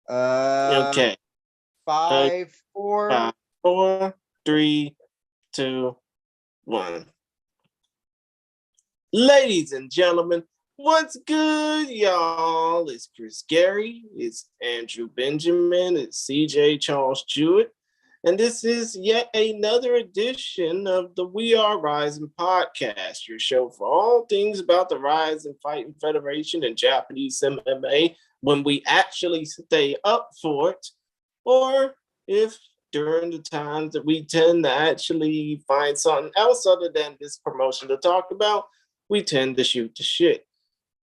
Okay. 5, 4. 5, 4, 3, 2, 1. Ladies and gentlemen, what's good, y'all? It's Chris Gary, it's Andrew Benjamin, it's CJ Charles Jewett, and this is yet another edition of the We Are Rizin podcast, your show for all things about the Rizin Fighting Federation and Japanese MMA when we actually stay up for it, or if during the times that we tend to actually find something else other than this promotion to talk about, we tend to shoot the shit.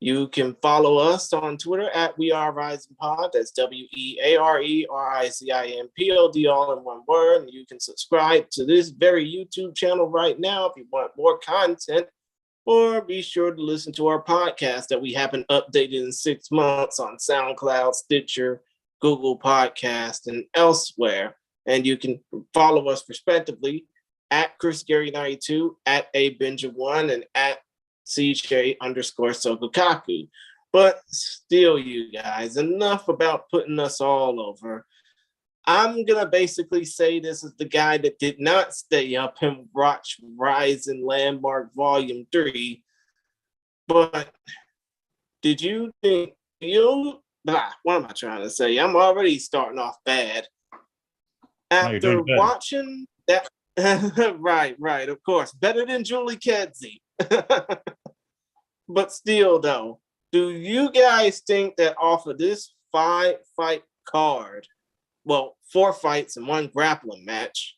You can follow us on Twitter at We Are Rizin Pod. That's WeAreRizinPod, all in one word. And you can subscribe to this very YouTube channel right now if you want more content. Or be sure to listen to our podcast that we haven't updated in 6 months on SoundCloud, Stitcher, Google Podcast, and elsewhere. And you can follow us respectively at ChrisGary92, at ABenja1, and at CJ_Sogokaku. But still, you guys, enough about putting us all over. I'm going to basically say this is the guy that did not stay up and watch Rizin Landmark Volume 3. But did you think what am I trying to say? I'm already starting off bad. After watching that, right, of course, better than Julie Kedzie. But still, though, do you guys think that off of this 5-fight card, well, 4 fights and 1 grappling match,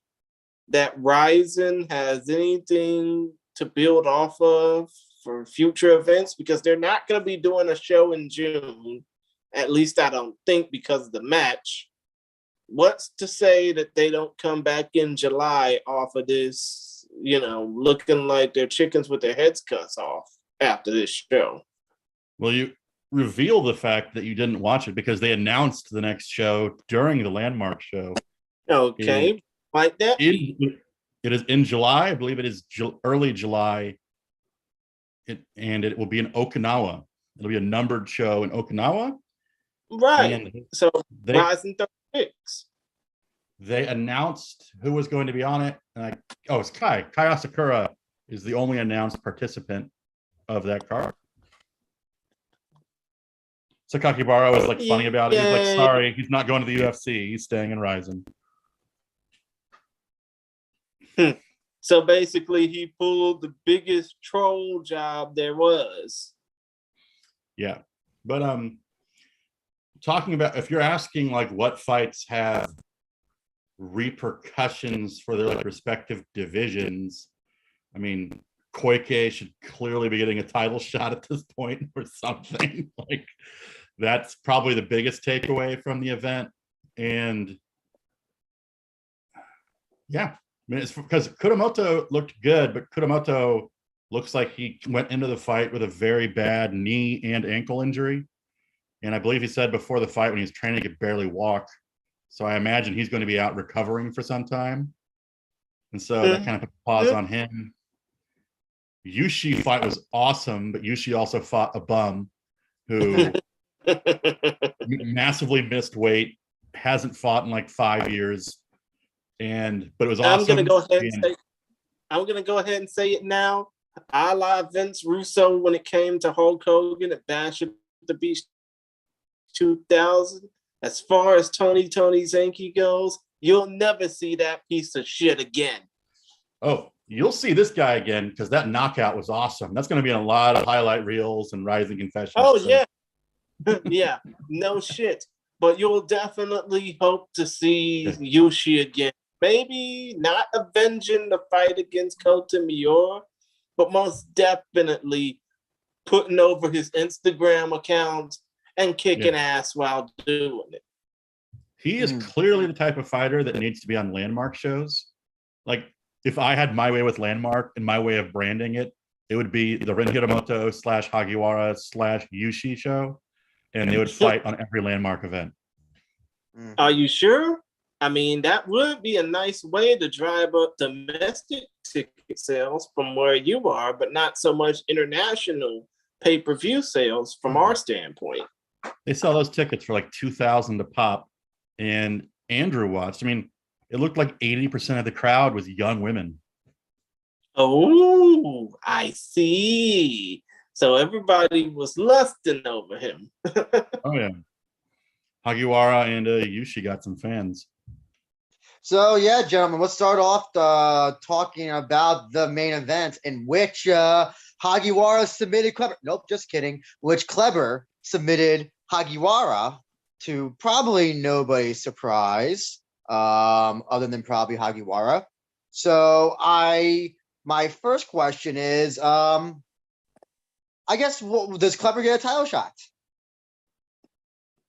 that Rizin has anything to build off of for future events? Because they're not going to be doing a show in June, at least I don't think, because of the match. What's to say that they don't come back in July off of this, looking like they're chickens with their heads cut off after this show? Well, you reveal the fact that you didn't watch it because they announced the next show during the Landmark show. Okay, like that. It is in July. I believe it is early July. And it will be in Okinawa. It'll be a numbered show in Okinawa. Right. And so Rizin 36. They announced who was going to be on it. It's Kai. Kai Asakura is the only announced participant of that card. Sakakibara was funny about it. He was sorry, he's not going to the UFC. He's staying in Rizin. So basically, he pulled the biggest troll job there was. Yeah. But talking about, if you're asking what fights have repercussions for their respective divisions, I mean, Koike should clearly be getting a title shot at this point or something. That's probably the biggest takeaway from the event. And yeah, I mean, it's because Kuramoto looked good, but Kuramoto looks like he went into the fight with a very bad knee and ankle injury. And I believe he said before the fight when he was training, he could barely walk. So I imagine he's going to be out recovering for some time. And so that kind of put a pause on him. Yushi fight was awesome, but Yushi also fought a bum who massively missed weight, hasn't fought in 5 years. But it was awesome. I'm gonna go ahead and say it now. A la Vince Russo when it came to Hulk Hogan at Bash at the Beach 2000. As far as Tony Zanke goes, you'll never see that piece of shit again. Oh, you'll see this guy again because that knockout was awesome. That's going to be in a lot of highlight reels and Rizin Confessions. Oh, yeah. Yeah, no shit. But you'll definitely hope to see Yushi again. Maybe not avenging the fight against Kota Miura, but most definitely putting over his Instagram account and kicking ass while doing it. He is clearly the type of fighter that needs to be on Landmark shows. If I had my way with Landmark and my way of branding it, it would be the Ren Hiramoto / Hagiwara / Yushi show, and they would fight on every Landmark event. Are you sure? I mean, that would be a nice way to drive up domestic ticket sales from where you are, but not so much international pay-per-view sales from our standpoint. They sell those tickets for like 2,000 a pop. And Andrew watched. I mean, it looked like 80% of the crowd was young women. Oh, I see. So everybody was lusting over him. Oh yeah, Hagiwara and Yushi got some fans. So yeah, gentlemen, let's start off talking about the main event in which Hagiwara submitted Kleber. Nope, just kidding. Which Kleber submitted Hagiwara to probably nobody's surprise, other than probably Hagiwara. So my first question is, I guess, does Kleber get a title shot?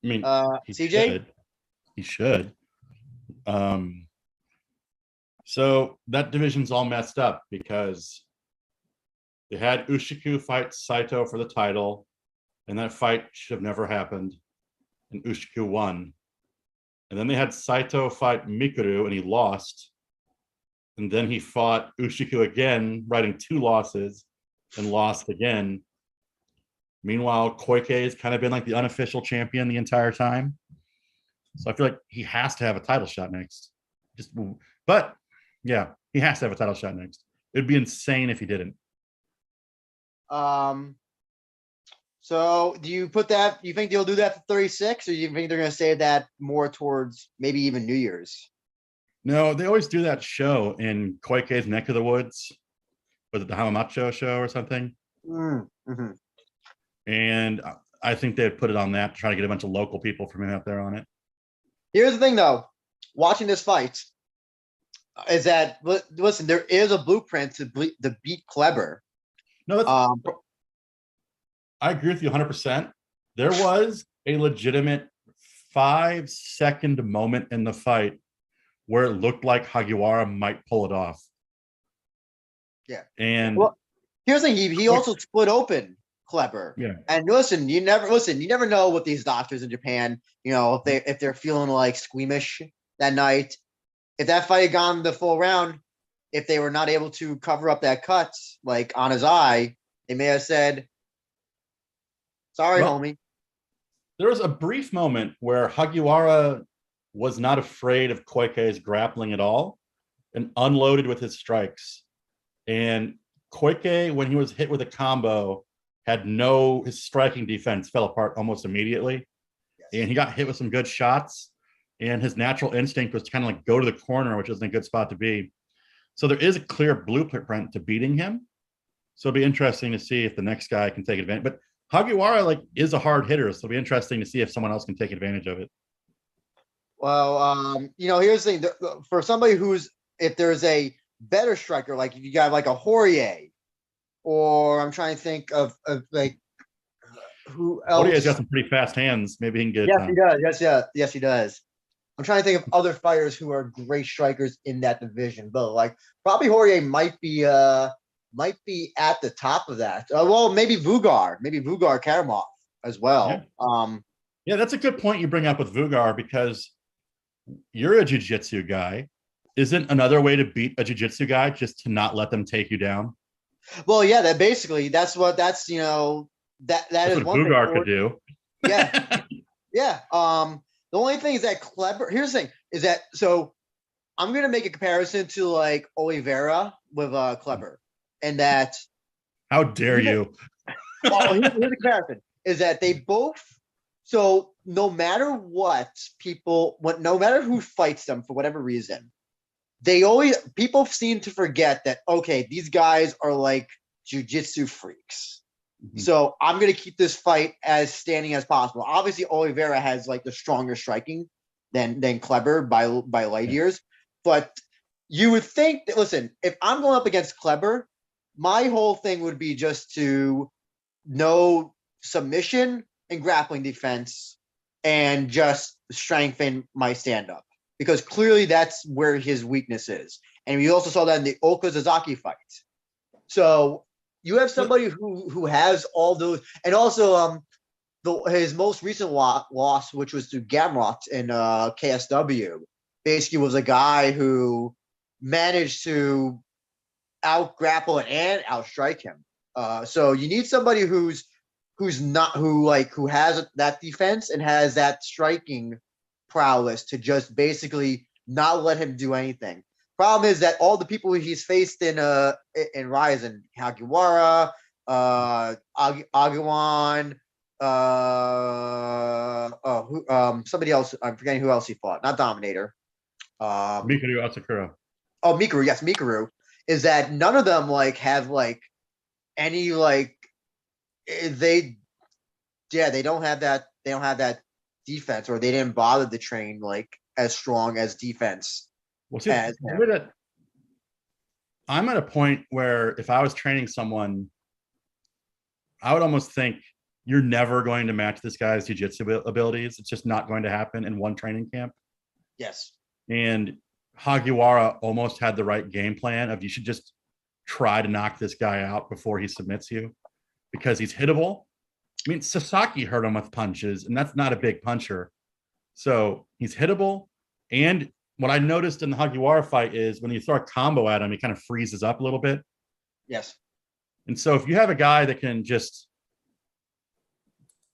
I mean, he CJ? should. He should. So that division's all messed up because they had Ushiku fight Saito for the title, and that fight should have never happened, and Ushiku won. And then they had Saito fight Mikuru, and he lost. And then he fought Ushiku again, writing 2 losses, and lost again. Meanwhile, Koike has kind of been like the unofficial champion the entire time. So I feel like he has to have a title shot next. But yeah, he has to have a title shot next. It'd be insane if he didn't. So do you think they'll do that for 36, or do you think they're going to save that more towards maybe even New Year's? No, they always do that show in Koike's neck of the woods. Was it the Hamamatsu show or something? Mm-hmm. And I think they'd put it on that to try to get a bunch of local people from out there on it. Here's the thing, though. Watching this fight is that, listen, there is a blueprint to beat Kleber. No, I agree with you 100%. There was a legitimate 5-second moment in the fight where it looked like Hagiwara might pull it off. Yeah. And here's the thing, he also split open Kleber. Yeah. And you never know what these doctors in Japan, if they're feeling like squeamish that night. If that fight had gone the full round, if they were not able to cover up that cut, like on his eye, they may have said, sorry, homie. There was a brief moment where Hagiwara was not afraid of Koike's grappling at all and unloaded with his strikes. And Koike, when he was hit with a combo, his striking defense fell apart almost immediately. Yes. And he got hit with some good shots. And his natural instinct was to kind of like go to the corner, which isn't a good spot to be. So there is a clear blueprint to beating him. So it'll be interesting to see if the next guy can take advantage. But Hagiwara is a hard hitter, so it'll be interesting to see if someone else can take advantage of it. Well, here's the thing. For somebody if there's a better striker, like if you got like a Poirier, or I'm trying to think of like who else. Poirier's got some pretty fast hands. Maybe he can get. Yes, he does. Yes, he does. I'm trying to think of other fighters who are great strikers in that division, but like probably Poirier might be at the top of that. Well, maybe Vugar Karamov as well. Yeah, that's a good point you bring up with Vugar, because you're a jiu-jitsu guy. Isn't another way to beat a jiu-jitsu guy just to not let them take you down? Well, yeah, that's is what Vugar could do. Yeah. Yeah. The only thing is that Kleber, here's the thing, is that, so I'm going to make a comparison to like Oliveira with Kleber, and that. How dare you? Well, here's the comparison, is that they both, so no matter no matter who fights them for whatever reason, people seem to forget that, okay, these guys are like jiu-jitsu freaks. Mm-hmm. So I'm going to keep this fight as standing as possible. Obviously, Oliveira has like the stronger striking than Kleber by light years. But you would think that, listen, if I'm going up against Kleber, my whole thing would be just to know submission and grappling defense and just strengthen my stand-up. Because clearly that's where his weakness is. And we also saw that in the Okazaki fight. So you have somebody who has all those, and also his most recent loss, which was to Gamrot in KSW, basically was a guy who managed to out grapple and outstrike him. So you need somebody who's who has that defense and has that striking prowess to just basically not let him do anything. Problem is that all the people he's faced in Rizin, Hagiwara, Aghawan, somebody else, I'm forgetting who else he fought, not Dominator. Mikuru Asakura. Oh, Mikuru, yes, Mikuru. Is that none of them have any they don't have that defense, or they didn't bother to train as strong as defense. Well, see, I'm at a point where if I was training someone, I would almost think you're never going to match this guy's jiu-jitsu abilities. It's just not going to happen in one training camp. Yes. And Hagiwara almost had the right game plan of you should just try to knock this guy out before he submits you because he's hittable. I mean, Sasaki hurt him with punches, and that's not a big puncher. So he's hittable. And what I noticed in the Hagiwara fight is when you throw a combo at him, he kind of freezes up a little bit. Yes. And so if you have a guy that can just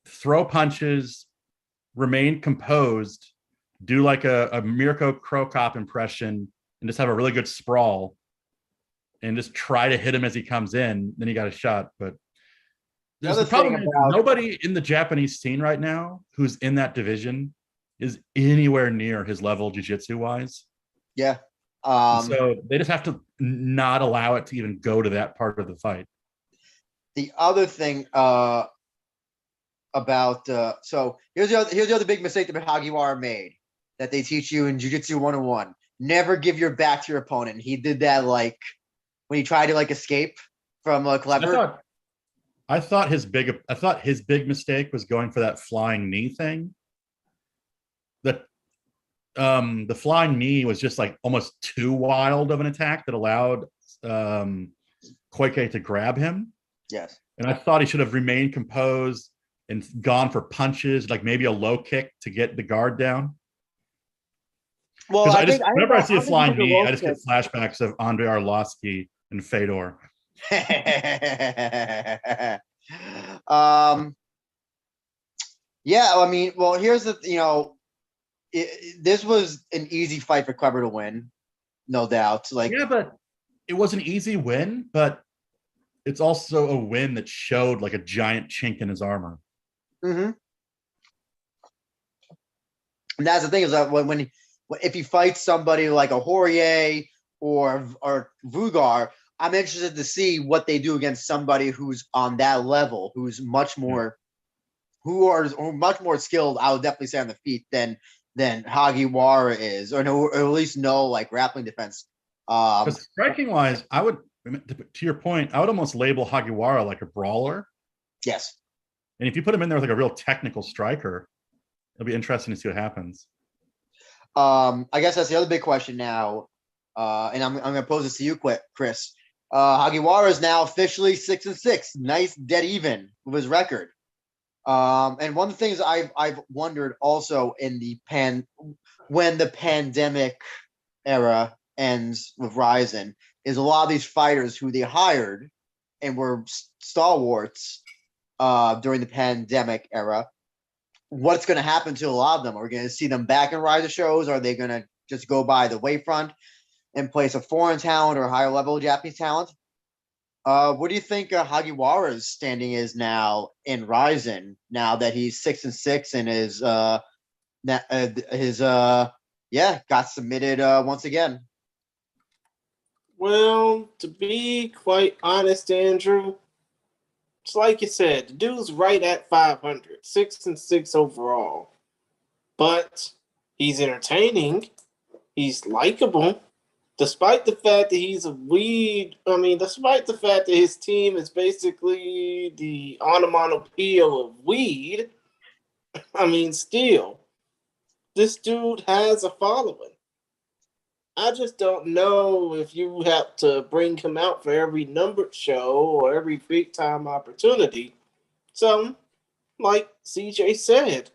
throw punches, remain composed, do like a Mirko Krokop impression, and just have a really good sprawl, and just try to hit him as he comes in, then you got a shot. But the problem is nobody in the Japanese scene right now who's in that division is anywhere near his level jiu-jitsu wise. Yeah. So they just have to not allow it to even go to that part of the fight. The other thing about so here's the other big mistake that Hagiwara made that they teach you in Jiu-Jitsu 101. Never give your back to your opponent. He did that when he tried to escape from Kleber. I thought his big mistake was going for that flying knee thing. The flying knee was just almost too wild of an attack that allowed Koike to grab him. Yes. And I thought he should have remained composed and gone for punches, maybe a low kick to get the guard down. Well, whenever I see a flying knee, I just get flashbacks of Andrei Arlovsky and Fedor. Yeah, I mean, well, here's the this was an easy fight for Kleber to win, no doubt. Yeah, but it was an easy win, but it's also a win that showed a giant chink in his armor. Mm-hmm. And that's the thing is that if he fights somebody like a Poirier or Vugar, I'm interested to see what they do against somebody who's on that level, who's much more, who are much more skilled. I would definitely say on the feet than Hagiwara is, or at least know grappling defense. Striking wise, I would, to your point, I would almost label Hagiwara like a brawler. Yes. And if you put him in there with a real technical striker, it'll be interesting to see what happens. I guess that's the other big question now. And I'm going to pose this to you, Chris. Hagiwara is now officially 6-6. Nice dead even with his record. And one of the things I've wondered also when the pandemic era ends with Rizin is a lot of these fighters who they hired and were stalwarts during the pandemic era. What's going to happen to a lot of them? Are we going to see them back in Rizin shows? Are they going to just go by the wavefront in place of foreign talent or higher level Japanese talent? What do you think Hagiwara's standing is now in Rizin now that he's 6-6 and got submitted once again? Well, to be quite honest, Andrew, it's like you said, the dude's right at 500, 6-6 overall. But he's entertaining. He's likable. Despite the fact that he's a weed, despite the fact that his team is basically the onomatopoeia of weed, still, this dude has a following. I just don't know if you have to bring him out for every numbered show or every big time opportunity. So, like CJ said,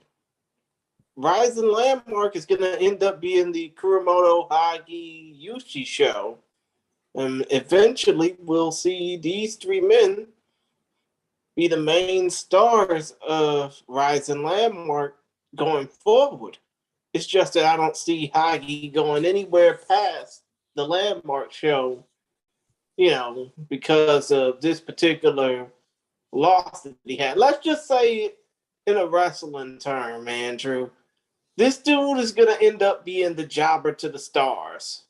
Rizin Landmark is going to end up being the Kuramoto Hagi Yushi show. And eventually we'll see these three men be the main stars of Rizin Landmark going forward. It's just that I don't see Hagi going anywhere past the Landmark show, because of this particular loss that he had. Let's just say it in a wrestling term, Andrew. This dude is going to end up being the jobber to the stars.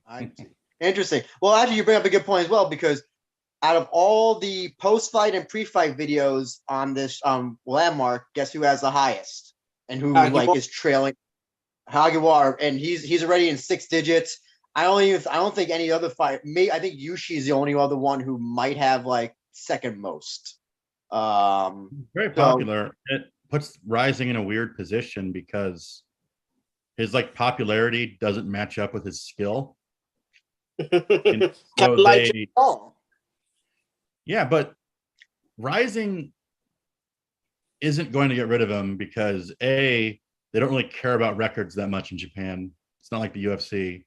I see. Interesting. Well, actually, you bring up a good point as well, because out of all the post-fight and pre-fight videos on this Landmark, guess who has the highest and who is trailing? Hagiwara, and he's already in 6 digits. I don't think any other fight. I think Yushi's the only other one who might have second most. Very popular. It puts Rising in a weird position because his popularity doesn't match up with his skill. So yeah, but Rising isn't going to get rid of him because they don't really care about records that much in Japan. It's not like the UFC.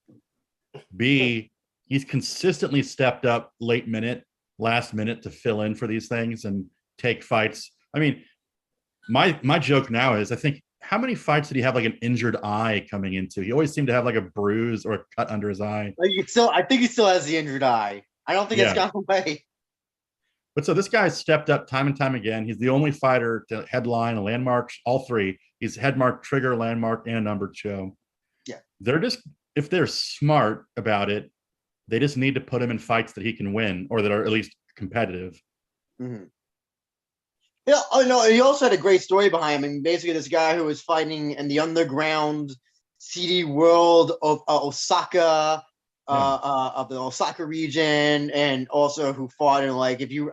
B, he's consistently stepped up last minute to fill in for these things and take fights. I mean, my joke now is, I think, how many fights did he have an injured eye coming into? He always seemed to have a bruise or a cut under his eye. I think he still has the injured eye. I don't think it's gone away. But so this guy's stepped up time and time again. He's the only fighter to headline a Landmark, all 3. He's headmark, trigger, Landmark, and a numbered show. Yeah. They're just, if they're smart about it, they just need to put him in fights that he can win or that are at least competitive. Mm-hmm. Yeah, no, he also had a great story behind him. I mean, basically, this guy who was fighting in the underground CD world of Osaka, of the Osaka region, and also who fought in if you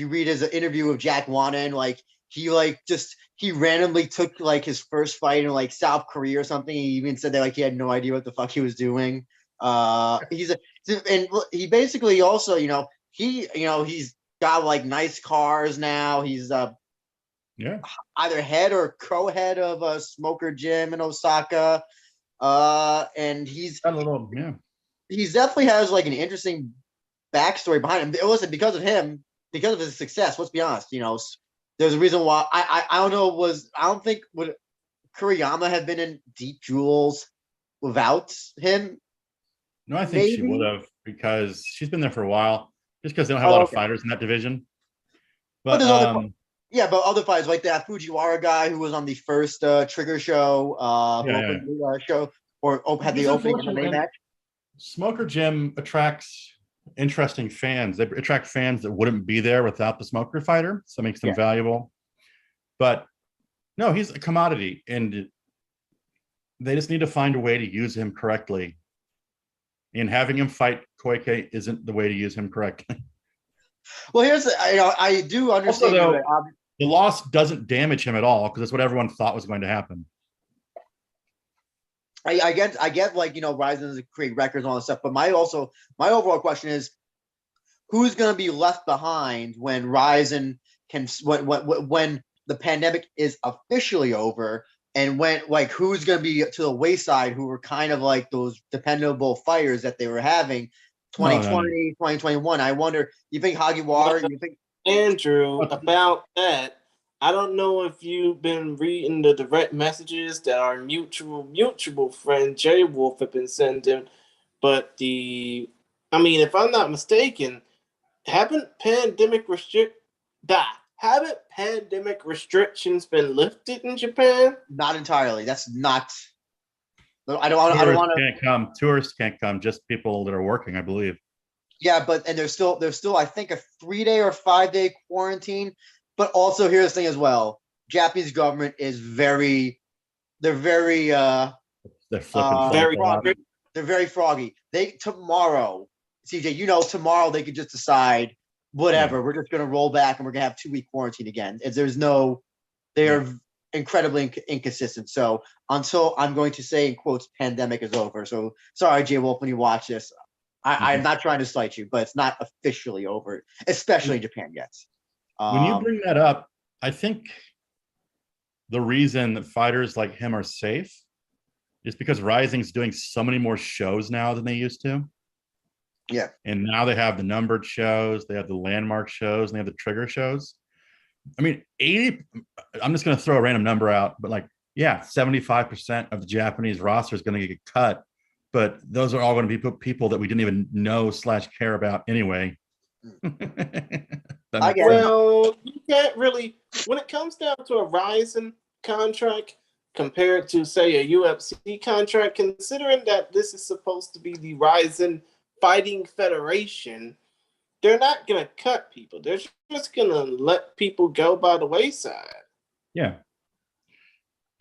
read his interview with Jack Wannon, he randomly took his first fight in South Korea or something. He even said that he had no idea what the fuck he was doing. And he basically also he's got nice cars now. He's either head or co-head of a smoker gym in Osaka. And he's definitely has an interesting backstory behind him. It wasn't because of him, because of his success. Let's be honest. There's a reason why I don't know. I don't think would Kuriyama have been in Deep Jewels without him. No, I think she would have, because she's been there for a while. Just because they don't have a lot of fighters in that division. But other fighters like that Fujiwara guy who was on the first Trigger show, show, or had the opening MMA match. Smoker Gym attracts interesting fans. They attract fans that wouldn't be there without the Smoker fighter, so it makes them valuable. But no, he's a commodity, and they just need to find a way to use him correctly. And having him fight Koike isn't the way to use him correctly. Well, I do understand. Also, though, the loss doesn't damage him at all, because that's what everyone thought was going to happen. I get Rizin doesn't create records and all this stuff, but my overall question is, who's going to be left behind when Rizin when the pandemic is officially over? And when who's going to be to the wayside, who were kind of those dependable fighters that they were having 2020, 2021. I wonder, you think Hagiwara, Andrew, about that, I don't know if you've been reading the direct messages that our mutual friend Jay Wolf have been sending, but if I'm not mistaken, haven't pandemic restrictions been lifted in Japan? Not entirely. That's not. I don't want to. Tourists can't come. Just people that are working, I believe. Yeah, and there's still I think a 3-day or 5-day quarantine. But also here's the thing as well. Japanese government is very froggy. They're very froggy. Tomorrow, CJ, tomorrow they could just decide, whatever, we're just going to roll back and we're going to have 2-week quarantine again. They're incredibly inconsistent. So until, I'm going to say in quotes, pandemic is over. So sorry, Jay Wolf, when you watch this, I'm not trying to slight you, but it's not officially over, especially in Japan yet. When you bring that up, I think the reason that fighters like him are safe is because Rising's doing so many more shows now than they used to. Yeah. And now they have the numbered shows, they have the landmark shows, and they have the trigger shows. I mean, 80, I'm just going to throw a random number out, but like, yeah, 75% of the Japanese roster is going to get cut. But those are all going to be people that we didn't even know / care about anyway. Well, you can't really, when it comes down to a Rizin contract compared to, say, a UFC contract, considering that this is supposed to be the Rizin Fighting Federation, they're not going to cut people. They're just going to let people go by the wayside. Yeah.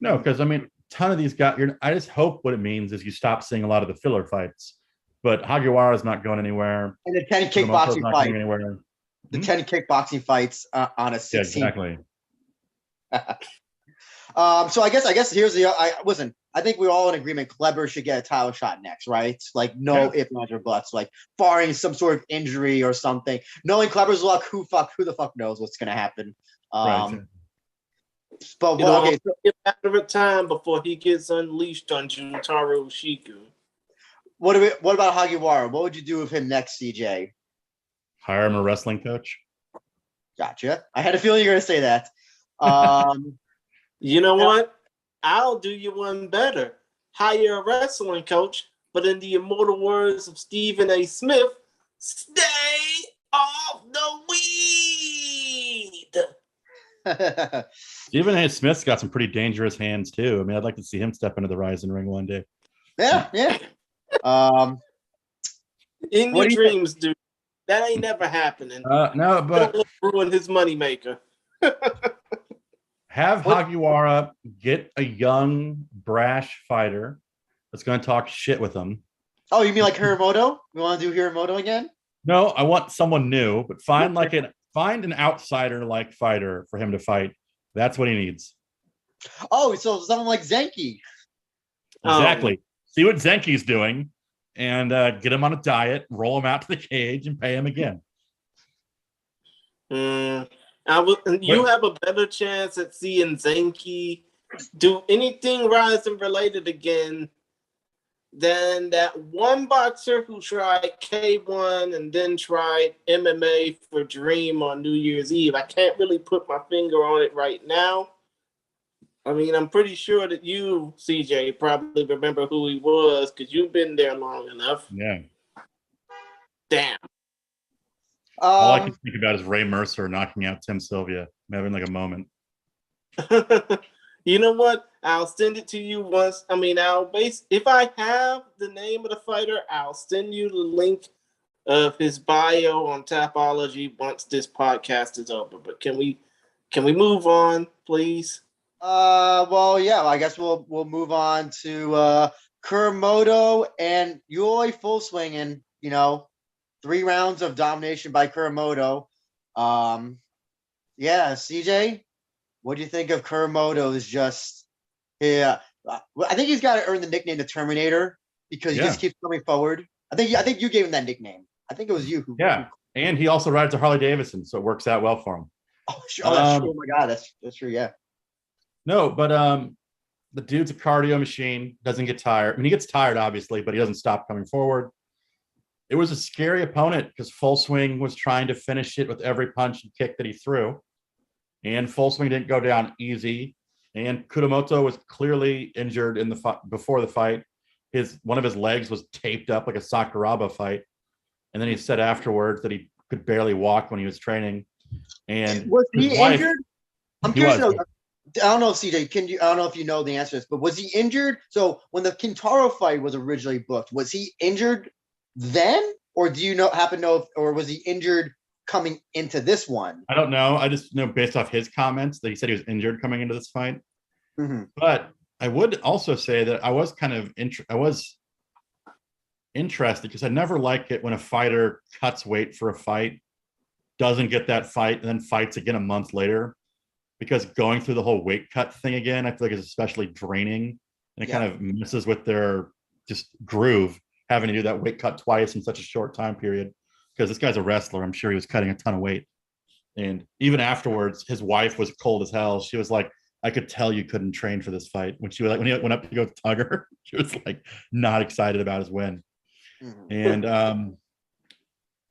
No, because I mean, a ton of these guys, I just hope what it means is you stop seeing a lot of the filler fights. But Hagiwara's not going anywhere. And the 10 kickboxing fight. Anywhere. The 10 kickboxing fights on a 16. Yeah, exactly. So I guess here's the listen. I think we're all in agreement. Kleber should get a title shot next, right? Like no ifs, ands, or buts. Like barring some sort of injury or something. Knowing Kleber's luck, who the fuck knows what's gonna happen? Right. But it's a matter of time before he gets unleashed on Juntaro Shiku. What about Hagiwara? What would you do with him next, CJ? Hire him a wrestling coach. Gotcha. I had a feeling you were gonna say that. You know what? I'll do you one better. Hire a wrestling coach, but in the immortal words of Stephen A. Smith, stay off the weed. Stephen A. Smith's got some pretty dangerous hands too. I mean, I'd like to see him step into the Rizin ring one day. Yeah. In your dreams, dude. That ain't never happening. No, but don't ruin his moneymaker. Have Hagiwara get a young, brash fighter that's going to talk shit with him. Oh, you mean like Kuramoto? We want to do Kuramoto again? No, I want someone new, but find an outsider-like fighter for him to fight. That's what he needs. Oh, so someone like Zenki. Exactly. See what Zenki's doing and get him on a diet, roll him out to the cage, and pay him again. You have a better chance at seeing Zenki do anything Rizin related again than that one boxer who tried K1 and then tried MMA for Dream on New Year's Eve. I can't really put my finger on it right now. I mean, I'm pretty sure that you, CJ, probably remember who he was because you've been there long enough. Yeah. Damn. All I can think about is Ray Mercer knocking out Tim Sylvia. I'm having like a moment. You know what? I'll send it to you once. I mean, if I have the name of the fighter, I'll send you the link of his bio on Tapology once this podcast is over. But can we move on, please? Well, yeah. I guess we'll move on to Kuramoto and Yoi full swinging. 3 rounds of domination by Kuramoto. CJ, what do you think of Kuramoto's just? Yeah, I think he's got to earn the nickname the Terminator because he just keeps coming forward. I think you gave him that nickname. I think it was you who. Yeah, and he also rides a Harley Davidson, so it works out well for him. Oh, sure. That's true. Oh my God, that's true. Yeah. No, but the dude's a cardio machine. Doesn't get tired. I mean, he gets tired obviously, but he doesn't stop coming forward. It was a scary opponent because Full Swing was trying to finish it with every punch and kick that he threw. And Full Swing didn't go down easy. And Kuramoto was clearly injured in the before the fight. One of his legs was taped up like a Sakuraba fight. And then he said afterwards that he could barely walk when he was training. And was he injured? I'm curious. I don't know, CJ. I don't know if you know the answer to this, but was he injured? So when the Kintaro fight was originally booked, was he injured then, or do you happen to know, or was he injured coming into this one? I don't know. I just know based off his comments that he said he was injured coming into this fight. Mm-hmm. But I would also say that I was kind of interested because I never like it when a fighter cuts weight for a fight, doesn't get that fight, and then fights again a month later. Because going through the whole weight cut thing again, I feel like is especially draining, and it kind of messes with their just groove, having to do that weight cut twice in such a short time period. Because this guy's a wrestler, I'm sure he was cutting a ton of weight. And even afterwards, his wife was cold as hell. She was like, I could tell you couldn't train for this fight. When he went up to go tug her, she was like not excited about his win. Mm-hmm. And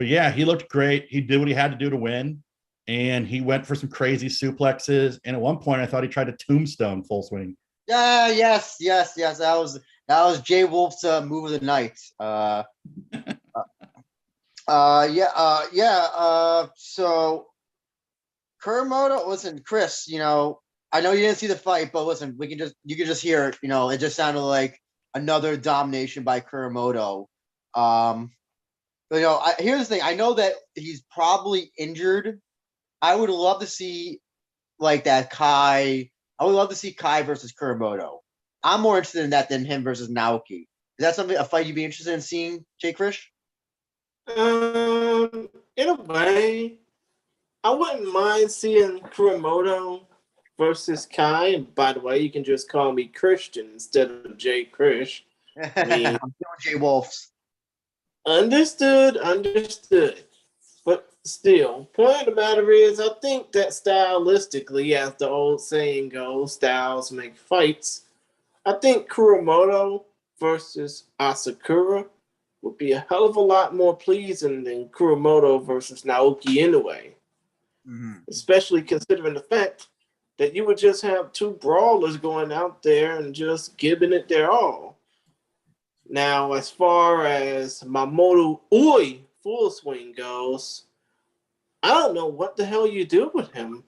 But yeah, he looked great. He did what he had to do to win. And he went for some crazy suplexes. And at one point, I thought he tried to tombstone Full Swing. Yeah, yes. That was Jay Wolf's move of the night. So Kuramoto, listen, Chris, I know you didn't see the fight, but listen, you can just hear it. It just sounded like another domination by Kuramoto. But here's the thing. I know that he's probably injured. I would love to see like that Kai. I would love to see Kai versus Kuramoto. I'm more interested in that than him versus Naoki. Is that a fight you'd be interested in seeing, Jake Krish? In a way, I wouldn't mind seeing Kuramoto versus Kai. And by the way, you can just call me Christian instead of Jay Krish. I mean, I'm doing Jay Wolf's. Understood. But still, point of the matter is, I think that stylistically, as the old saying goes, styles make fights. I think Kuramoto versus Asakura would be a hell of a lot more pleasing than Kuramoto versus Naoki anyway. Mm-hmm. Especially considering the fact that you would just have two brawlers going out there and just giving it their all. Now, as far as Mamoru Oi Full Swing goes, I don't know what the hell you do with him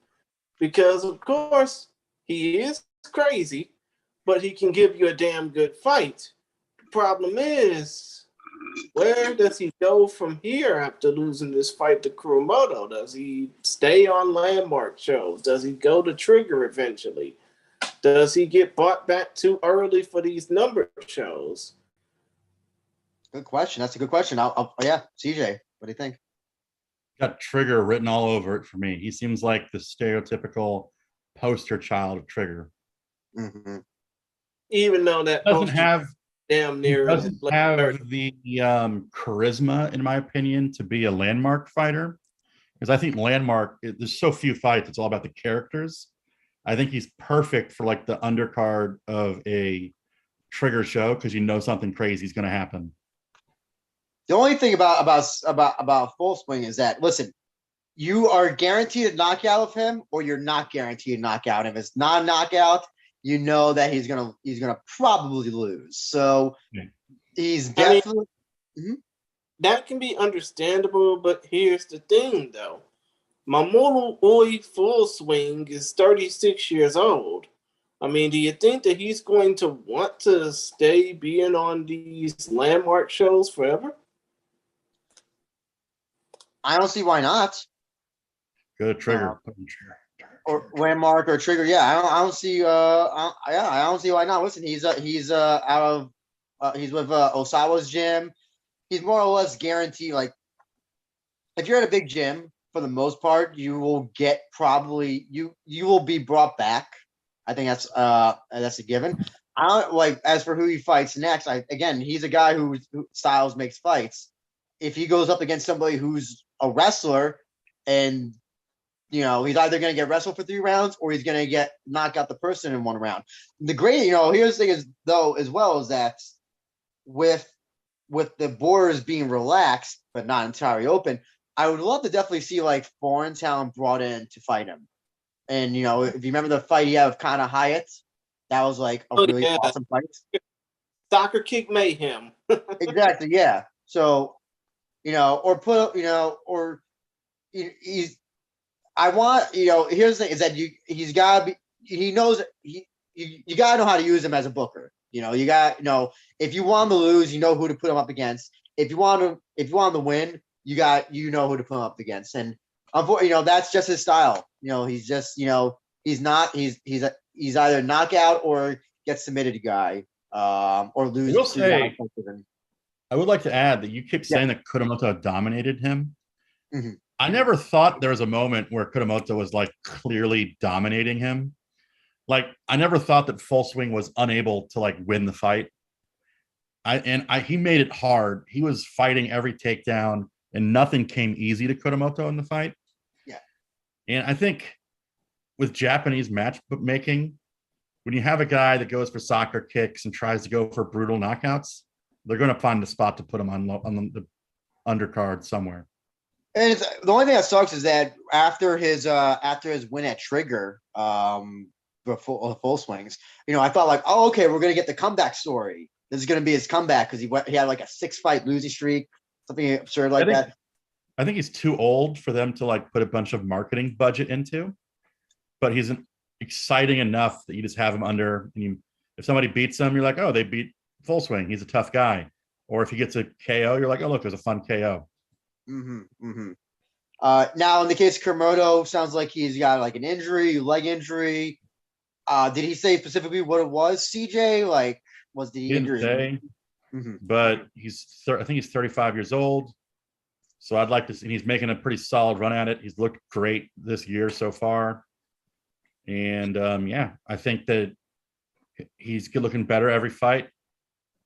because, of course, he is crazy, but he can give you a damn good fight. The problem is, where does he go from here after losing this fight to Kuramoto? Does he stay on landmark shows? Does he go to Trigger eventually? Does he get bought back too early for these numbered shows? Good question. That's a good question. Yeah, CJ, what do you think? Got Trigger written all over it for me. He seems like the stereotypical poster child of Trigger. Mm-hmm. Even though that doesn't have damn near doesn't have the charisma, in my opinion, to be a landmark fighter. Because I think landmark, there's so few fights. It's all about the characters. I think he's perfect for like the undercard of a Trigger show because you know something crazy is going to happen. The only thing about Full Swing is that, listen, you are guaranteed a knockout of him, or you're not guaranteed a knockout. If it's not a knockout, you know that he's gonna probably lose. So he's definitely that can be understandable. But here's the thing, though: Mamoru Oi Full Swing is 36 years old. I mean, do you think that he's going to want to stay being on these landmark shows forever? I don't see why not. Go to Trigger. Or landmark or Trigger. Yeah, I don't see. I don't see why not. Listen, he's out of. He's with Osawa's gym. He's more or less guaranteed. Like, if you're at a big gym, for the most part, you will get probably you will be brought back. I think that's a given. I don't like as for who he fights next. He's a guy who styles makes fights. If he goes up against somebody who's a wrestler and he's either going to get wrestled for 3 rounds or he's going to get knock out the person in 1 round. The great, here's the thing is though, as well as that with the borders being relaxed, but not entirely open, I would love to definitely see like foreign talent brought in to fight him. And, if you remember the fight he had with Kana Hyatt, that was like a really awesome fight. Soccer kick mayhem. Exactly. Yeah. So, or put, or he's, I want, here's the thing is that he's got to be, he knows, you got to know how to use him as a booker. You got, if you want him to lose, you know who to put him up against. If you want him to win, you know who to put him up against. And, that's just his style. He's just, he's either knockout or get submitted guy, or lose. I will say, I would like to add that you keep saying that Kuramoto dominated him. Mm-hmm. I never thought there was a moment where Kuramoto was like clearly dominating him. Like, I never thought that Full Swing was unable to like win the fight. He made it hard. He was fighting every takedown and nothing came easy to Kuramoto in the fight. Yeah. And I think with Japanese matchmaking, when you have a guy that goes for soccer kicks and tries to go for brutal knockouts, they're going to find a spot to put him on the undercard somewhere. And it's, the only thing that sucks is that after his win at Trigger, the full swings, I thought like, oh, okay, we're gonna get the comeback story. This is gonna be his comeback because he had like a 6-fight losing streak, something absurd like that. I think he's too old for them to like put a bunch of marketing budget into, but he's exciting enough that you just have him under. And if somebody beats him, you're like, oh, they beat Full Swing. He's a tough guy. Or if he gets a KO, you're like, oh, look, there's a fun KO. Now, in the case of Kuramoto, sounds like he's got like an injury, leg injury. Did he say specifically what it was, CJ? Like, was the injury? Say, but I think he's 35 years old. So I'd like to see, and he's making a pretty solid run at it. He's looked great this year so far. And I think that he's looking better every fight.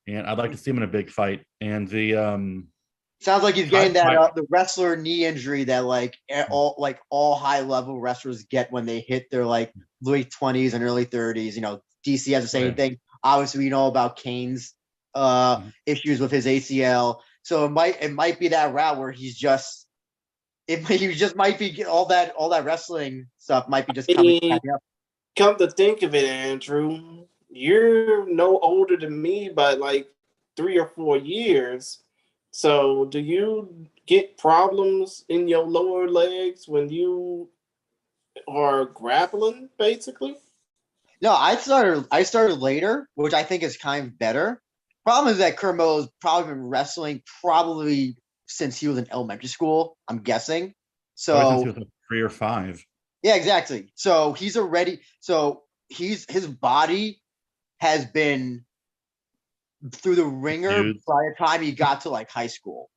And I'd like to see him in a big fight. And the sounds like he's getting that the wrestler knee injury that all high level wrestlers get when they hit their like late 20s and early 30s. DC has the same thing. Obviously, we know about Kane's issues with his ACL. So it might be that route where he just might be all that wrestling stuff might be just coming back up. Come to think of it, Andrew, you're no older than me by like 3 or 4 years. So do you get problems in your lower legs when you are grappling, basically? No, I started later, which I think is kind of better. Problem is that Kuramoto's probably been wrestling since he was in elementary school, I'm guessing. So since he was like 3 or 5. Yeah, exactly. So his body has been through the ringer by the time he got to like high school.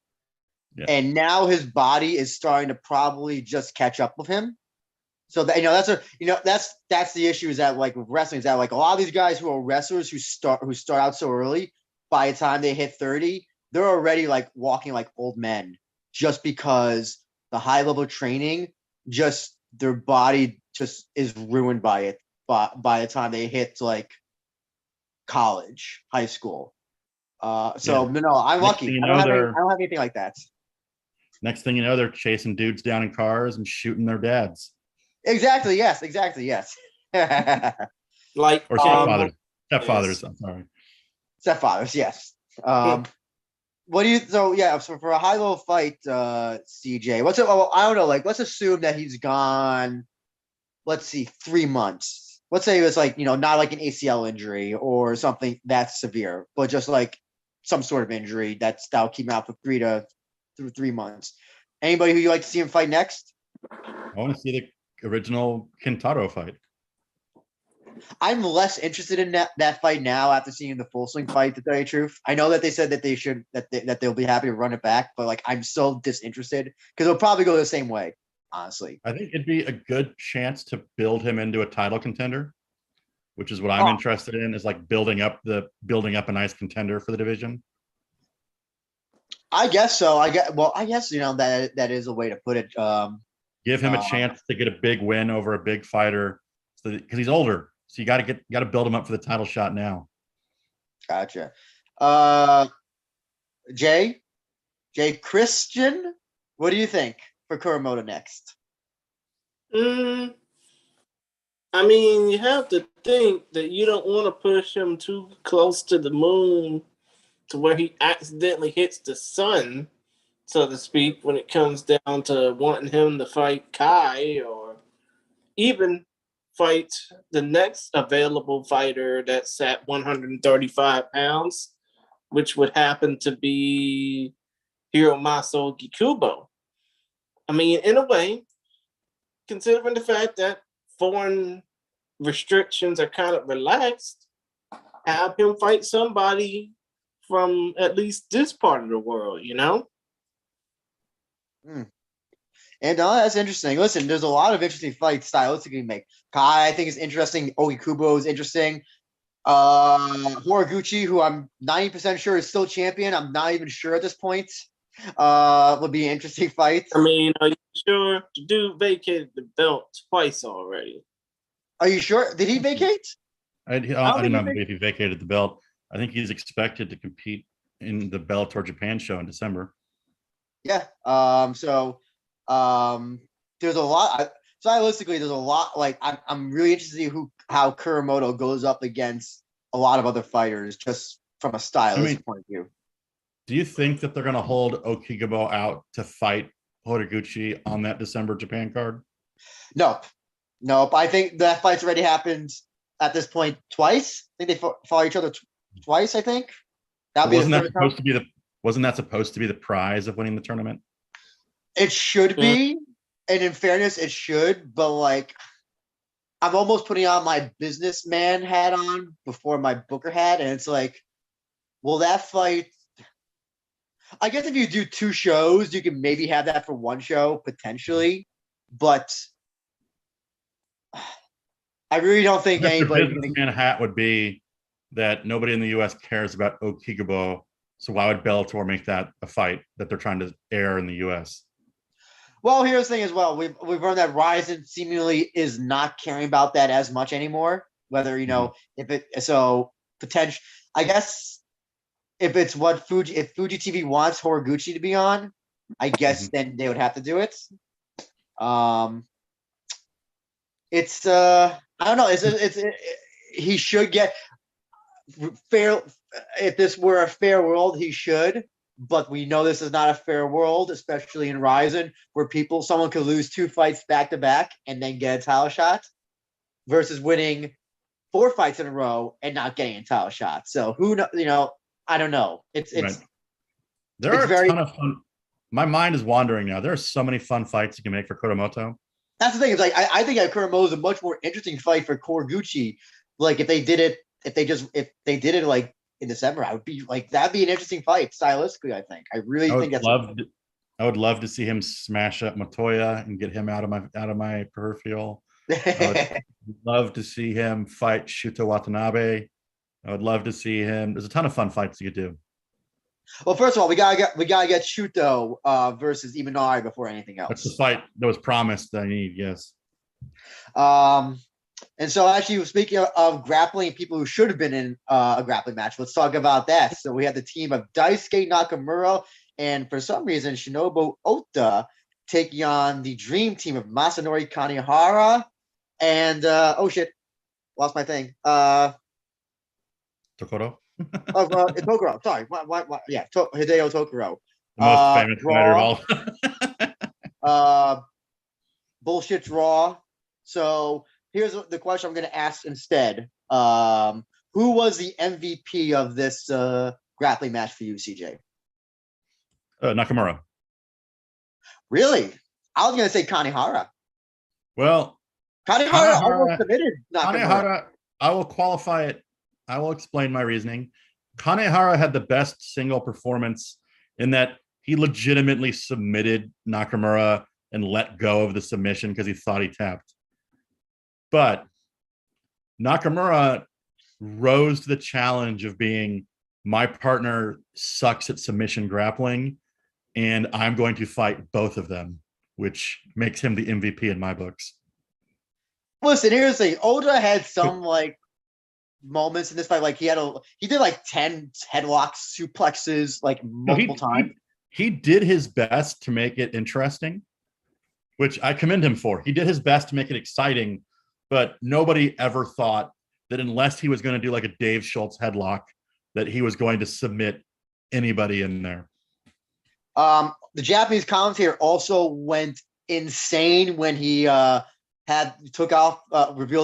Yeah. And now his body is starting to probably just catch up with him. So that that's the issue is that like with wrestling is that like a lot of these guys who are wrestlers who start out so early, by the time they hit 30, they're already like walking like old men just because the high level training, just their body just is ruined by it by the time they hit like college, high school. No, I'm lucky. I don't have anything like that. Next thing you know, they're chasing dudes down in cars and shooting their dads. Exactly. Yes. Like stepfathers. Yes. I'm sorry. Stepfathers. Yes. What do you? So for a high level fight, CJ, I don't know. Like, let's assume that he's gone. Let's see, 3 months. Let's say it's like not like an ACL injury or something that's severe, but just like some sort of injury that'll keep him out for 3 months. Anybody who you like to see him fight next? I want to see the original Kintaro fight. I'm less interested in that fight now after seeing the Full Swing fight, to tell you the truth. I know that they said that they'll be happy to run it back, but like I'm so disinterested because it'll probably go the same way, honestly. I think it'd be a good chance to build him into a title contender, which is what I'm interested in, is like building up a nice contender for the division. I guess so. I guess that is a way to put it. Give him a chance to get a big win over a big fighter, because he's older. So you got to build him up for the title shot now. Gotcha. Jay Christian, what do you think for Kuramoto next? I mean, you have to think that you don't want to push him too close to the moon to where he accidentally hits the sun, so to speak, when it comes down to wanting him to fight Kai or even fight the next available fighter that's at 135 pounds, which would happen to be Hiromaso Gikubo. I mean, in a way, considering the fact that foreign restrictions are kind of relaxed, have him fight somebody from at least this part of the world, And that's interesting. Listen, there's a lot of interesting fights stylistically make. Kai, I think, is interesting. Ogikubo is interesting. Horiguchi, who I'm 90% sure is still champion. I'm not even sure at this point. Would be an interesting fight. I mean, are you sure? The dude vacated the belt twice already. Are you sure? Did he vacate? I don't know if he vacated the belt. I think he's expected to compete in the Bellator Japan show in December. Yeah. So There's a lot. Stylistically, there's a lot. Like I'm really interested to see how Kuramoto goes up against a lot of other fighters, just from a stylistic point of view. Do you think that they're going to hold Okigabo out to fight Horiguchi on that December Japan card? Nope. I think that fight's already happened at this point twice. I think they fought each other twice. I think wasn't that supposed to be the prize of winning the tournament? It should be, and in fairness, it should. But like, I'm almost putting on my businessman hat on before my Booker hat, and it's like, well, that fight. I guess if you do 2 shows, you can maybe have that for 1 show potentially, but I really don't think anybody. The businessman hat would be that nobody in the U.S. cares about Okigabo, so why would Bellator make that a fight that they're trying to air in the U.S.? Well, here's the thing as well. We've learned that Rizin seemingly is not caring about that as much anymore. Whether potential, I guess. If it's what if Fuji TV wants Horiguchi to be on, I guess then they would have to do it. It's I don't know. He should get fair. If this were a fair world, he should. But we know this is not a fair world, especially in Rizin, where someone could lose 2 fights back to back and then get a title shot, versus winning 4 fights in a row and not getting a title shot. So who knows? I don't know. There are a ton of fun. My mind is wandering now. There are so many fun fights you can make for Kuramoto. That's the thing. It's like I think Kuramoto is a much more interesting fight for Horiguchi. Like if they did it like in December, I would be like, that'd be an interesting fight stylistically. I think. I would love to see him smash up Montoya and get him out of my peripheral. I would love to see him fight Shuto Watanabe. I would love to see him. There's a ton of fun fights you could do. Well, first of all, we gotta get Shuto versus Imanari before anything else. That's the fight that was promised. I need, yes. And so actually, speaking of grappling, people who should have been in a grappling match, let's talk about that. So we had the team of Daisuke Nakamura and for some reason Shinobu Ota taking on the dream team of Masanori Kanehara and lost my thing. Tokoro. Tokoro. Sorry. Yeah, Hideo Tokoro. The most famous fighter of all. Bullshit's raw. So here's the question I'm going to ask instead. Who was the MVP of this grappling match for you, CJ? Nakamura. Really? I was going to say Kanehara. Well, Kanehara almost submitted Nakamura. I will qualify it. I will explain my reasoning. Kanehara had the best single performance in that he legitimately submitted Nakamura and let go of the submission because he thought he tapped. But Nakamura rose to the challenge of being, my partner sucks at submission grappling, and I'm going to fight both of them, which makes him the MVP in my books. Listen, here's the thing. Oda had some moments in this fight. Like he did like 10 headlocks, suplexes, like multiple times. He did his best to make it interesting, which I commend him for. He did his best to make it exciting, but nobody ever thought that unless he was going to do like a Dave Schultz headlock, that he was going to submit anybody in there. The Japanese commentator also went insane when he revealed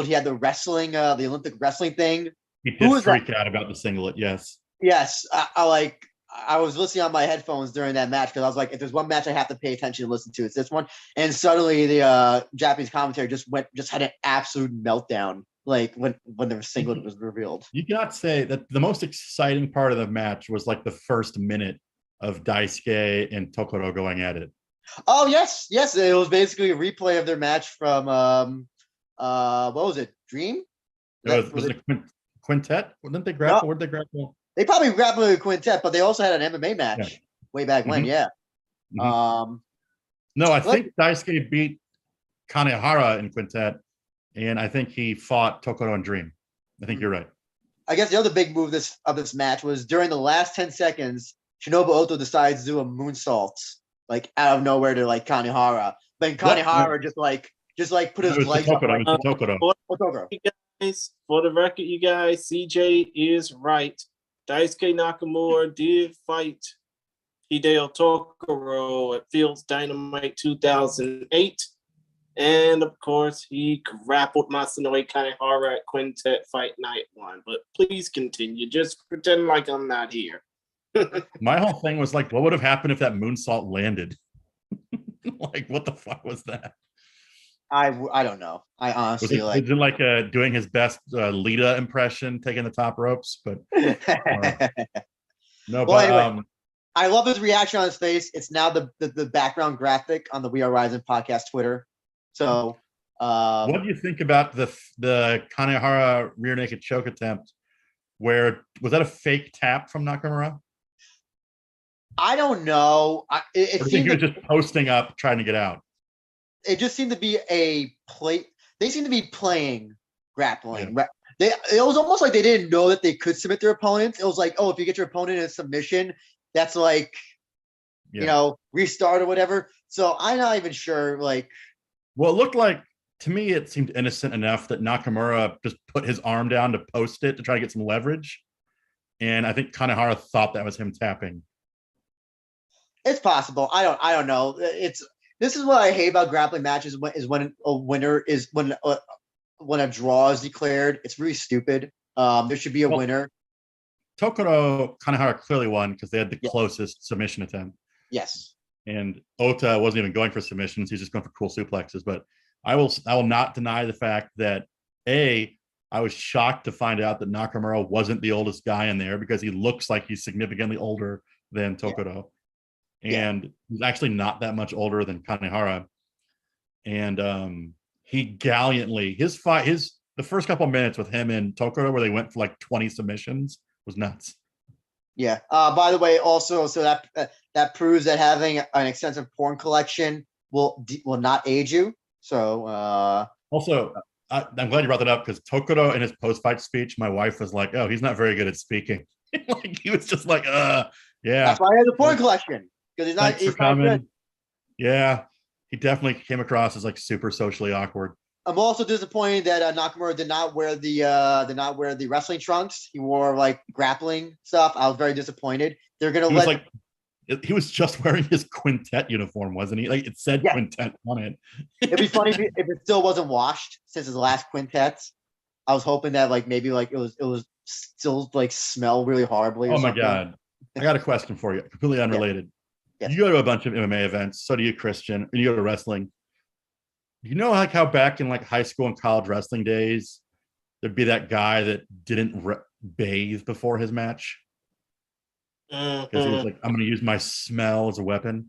he had the wrestling, the Olympic wrestling thing. He did freak out about the singlet. Yes. Yes. I was listening on my headphones during that match because I was like, if there's one match I have to pay attention to listen to, it's this one. And suddenly the Japanese commentator just had an absolute meltdown, like when the singlet was revealed. You cannot say that the most exciting part of the match was like the first minute of Daisuke and Tokoro going at it. Oh yes. It was basically a replay of their match from what was it? Dream? Was it a quintet? Didn't they grapple? Where'd they grapple? They probably grappled with a quintet, but they also had an MMA match way back when. Yeah. Mm-hmm. No, I think Daisuke beat Kanehara in quintet, and I think he fought Tokoro and Dream. I think you're right. I guess the other big move of this match was during the last 10 seconds, Shinobu Ota decides to do a moonsault like out of nowhere to like Kanehara. Then Kanehara just like put It his was the legs up. Tokoro. It was the Tokoro. For the record, you guys, CJ is right. Daisuke Nakamura did fight Hideo Tokoro at Fields Dynamite 2008. And of course, he grappled Masanori Kanehara at Quintet Fight Night 1. But please continue. Just pretend like I'm not here. My whole thing was like, what would have happened if that moonsault landed? Like, what the fuck was that? I don't know. I honestly Was it like doing his best Lita impression, taking the top ropes? But no, well, but anyway, I love his reaction on his face. It's now the background graphic on the We Are Rising podcast Twitter. So, what do you think about the Kanehara rear naked choke attempt? Where was that a fake tap from Nakamura? I don't know. It Or seemed he was just posting up, trying to get out. It just seemed to be a play. They seemed to be playing grappling. Yeah. It was almost like they didn't know that they could submit their opponents. It was like, oh, if you get your opponent in a submission, that's like, restart or whatever. So I'm not even sure. Like, well, it looked like to me, it seemed innocent enough that Nakamura just put his arm down to post it to try to get some leverage, and I think Kanehara thought that was him tapping. It's possible. I don't know. This is what I hate about grappling matches is when a winner is when a draw is declared. It's really stupid. There should be a winner. Tokoro Kanehara clearly won because they had the closest submission attempt. Yes. And Ota wasn't even going for submissions. He's just going for cool suplexes. But I will not deny the fact that I was shocked to find out that Nakamura wasn't the oldest guy in there because he looks like he's significantly older than Tokoro. And he's actually not that much older than Kanehara. And he gallantly, the first couple of minutes with him and Tokoro where they went for like 20 submissions was nuts. Yeah. By the way, also, so that proves that having an extensive porn collection will not age you. So also, I'm glad you brought that up because Tokoro in his post-fight speech, my wife was like, "Oh, he's not very good at speaking." Like he was just like, yeah. That's why he has a porn collection because he's not good. Yeah, he definitely came across as like super socially awkward. I'm also disappointed that Nakamura did not wear the wrestling trunks. He wore like grappling stuff. I was very disappointed. They're gonna he was just wearing his Quintet uniform, wasn't he? Like it said Quintet on it. It'd be funny if it still wasn't washed since his last Quintets. I was hoping that like maybe like it was still like smell really horribly. Oh my god! I got a question for you, completely unrelated. Yes. You go to a bunch of MMA events. So do you, Christian. And you go to wrestling. You know, like how back in like high school and college wrestling days, there'd be that guy that didn't bathe before his match because he was like, "I'm going to use my smell as a weapon."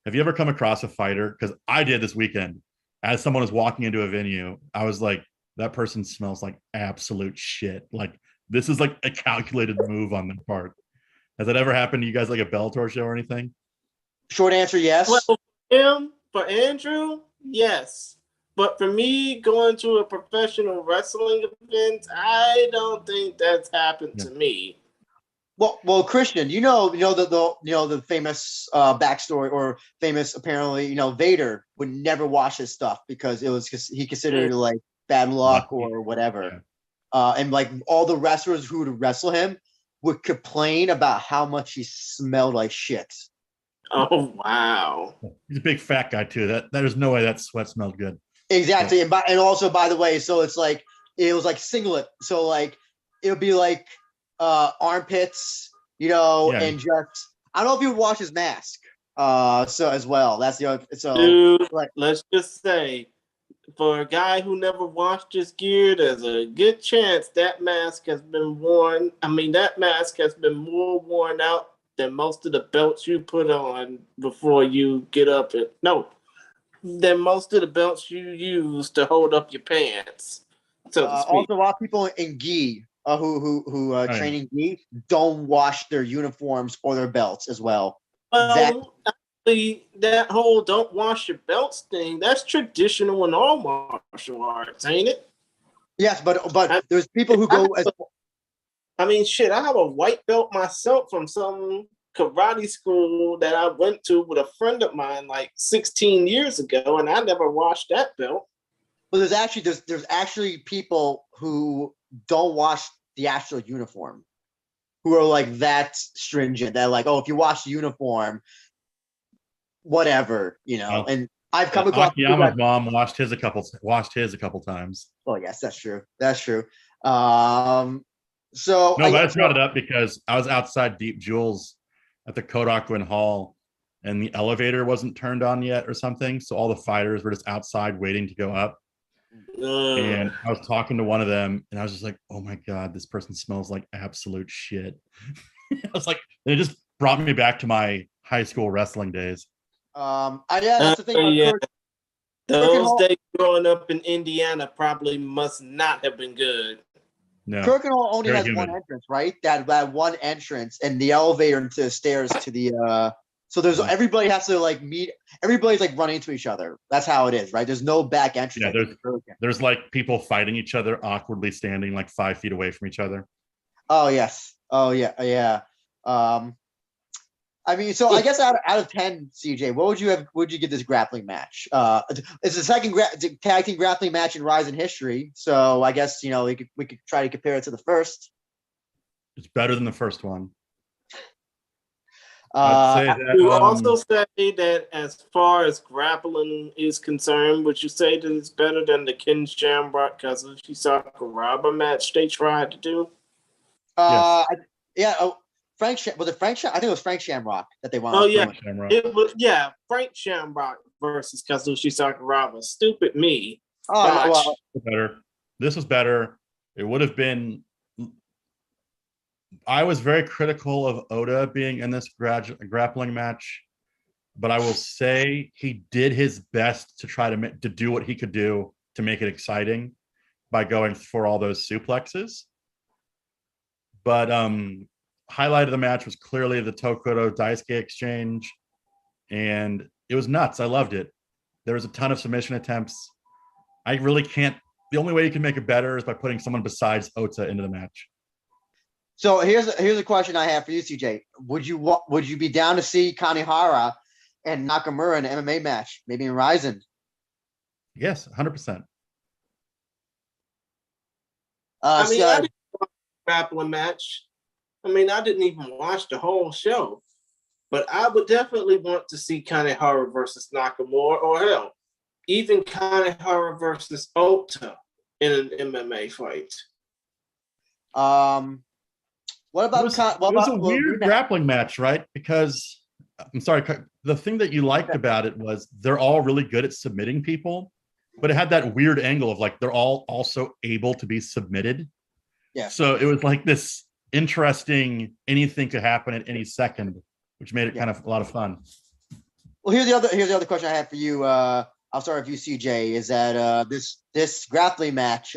Have you ever come across a fighter? Because I did this weekend. As someone was walking into a venue, I was like, "That person smells like absolute shit." Like this is like a calculated move on their part. Has that ever happened to you guys, like a Bellator show or anything? Short answer, yes. Well, for Andrew, yes. But for me, going to a professional wrestling event, I don't think that's happened to me. Well, Christian, the famous backstory or famous apparently, Vader would never wash his stuff because he considered it like bad luck or whatever. Yeah. And like all the wrestlers who would wrestle him would complain about how much he smelled like shit. Oh wow! He's a big fat guy too. There's no way that sweat smelled good. Exactly, and also by the way, so it's like it was like singlet. So like it would be like armpits, and just I don't know if he would wash his mask. So as well, that's the other. So dude, let's just say for a guy who never washed his gear, there's a good chance that mask has been worn. I mean, that mask has been more worn out than most of the belts you put on before you get up than most of the belts you use to hold up your pants. So also, a lot of people in gi who train in gi don't wash their uniforms or their belts as well. Well, that whole don't wash your belts thing, that's traditional in all martial arts, ain't it? Yes, but there's people who go as... I mean, shit, I have a white belt myself from some karate school that I went to with a friend of mine like 16 years ago, and I never washed that belt. Well, there's actually people who don't wash the actual uniform, who are like that stringent. They're like, oh, if you wash the uniform, whatever, Well, And I've come across Akiyama's mom washed his a couple times. Oh yes, that's true. That's true. So No, but I just brought it up because I was outside Deep Jewels at the Kodokuin Hall, and the elevator wasn't turned on yet or something. So all the fighters were just outside waiting to go up. And I was talking to one of them, and I was just like, "Oh my god, this person smells like absolute shit." I was like, it just brought me back to my high school wrestling days. That's the thing. Those days growing up in Indiana probably must not have been good. No, Kirk and Hall only has one entrance, right? That one entrance, and the elevator into the stairs to the. So there's everybody has to like meet. Everybody's like running into each other. That's how it is, right? There's no back entrance. Yeah, there's like people fighting each other, awkwardly standing like 5 feet away from each other. Oh yes. Oh yeah. Yeah. I mean, so I guess out of 10, CJ, what would you give this grappling match? It's the second tag team grappling match in Rizin history, so I guess we could try to compare it to the first. It's better than the first one. You also say that as far as grappling is concerned, would you say that it's better than the Ken Shamrock Kazushi Sakuraba match they tried to do? Yes. Frank I think it was Frank Shamrock that they wanted. Oh yeah, it was Frank Shamrock versus Kazushi Sakuraba. Stupid me. Oh well, better. This was better. It would have been. I was very critical of Oda being in this grappling match, but I will say he did his best to try to do what he could do to make it exciting by going for all those suplexes. But highlight of the match was clearly the Tokudo Daisuke exchange, and it was nuts. I loved it. There was a ton of submission attempts. I really can't. The only way you can make it better is by putting someone besides Ota into the match. So here's a question I have for you, CJ. Would you be down to see Kanehara and Nakamura in an MMA match, maybe in Rizin? Yes, 100%. I didn't watch the grappling match. I didn't even watch the whole show, but I would definitely want to see Kanehara versus Nakamura, or hell, even Kanehara versus Ota in an MMA fight. What about it was a weird grappling match, right? Because I'm sorry, the thing that you liked about it was they're all really good at submitting people, but it had that weird angle of like they're all also able to be submitted. Yeah. So it was like this interesting, anything could happen at any second, which made it kind of a lot of fun. Well, here's the other question I have for you. I'll start with you, CJ. Is that this grappling match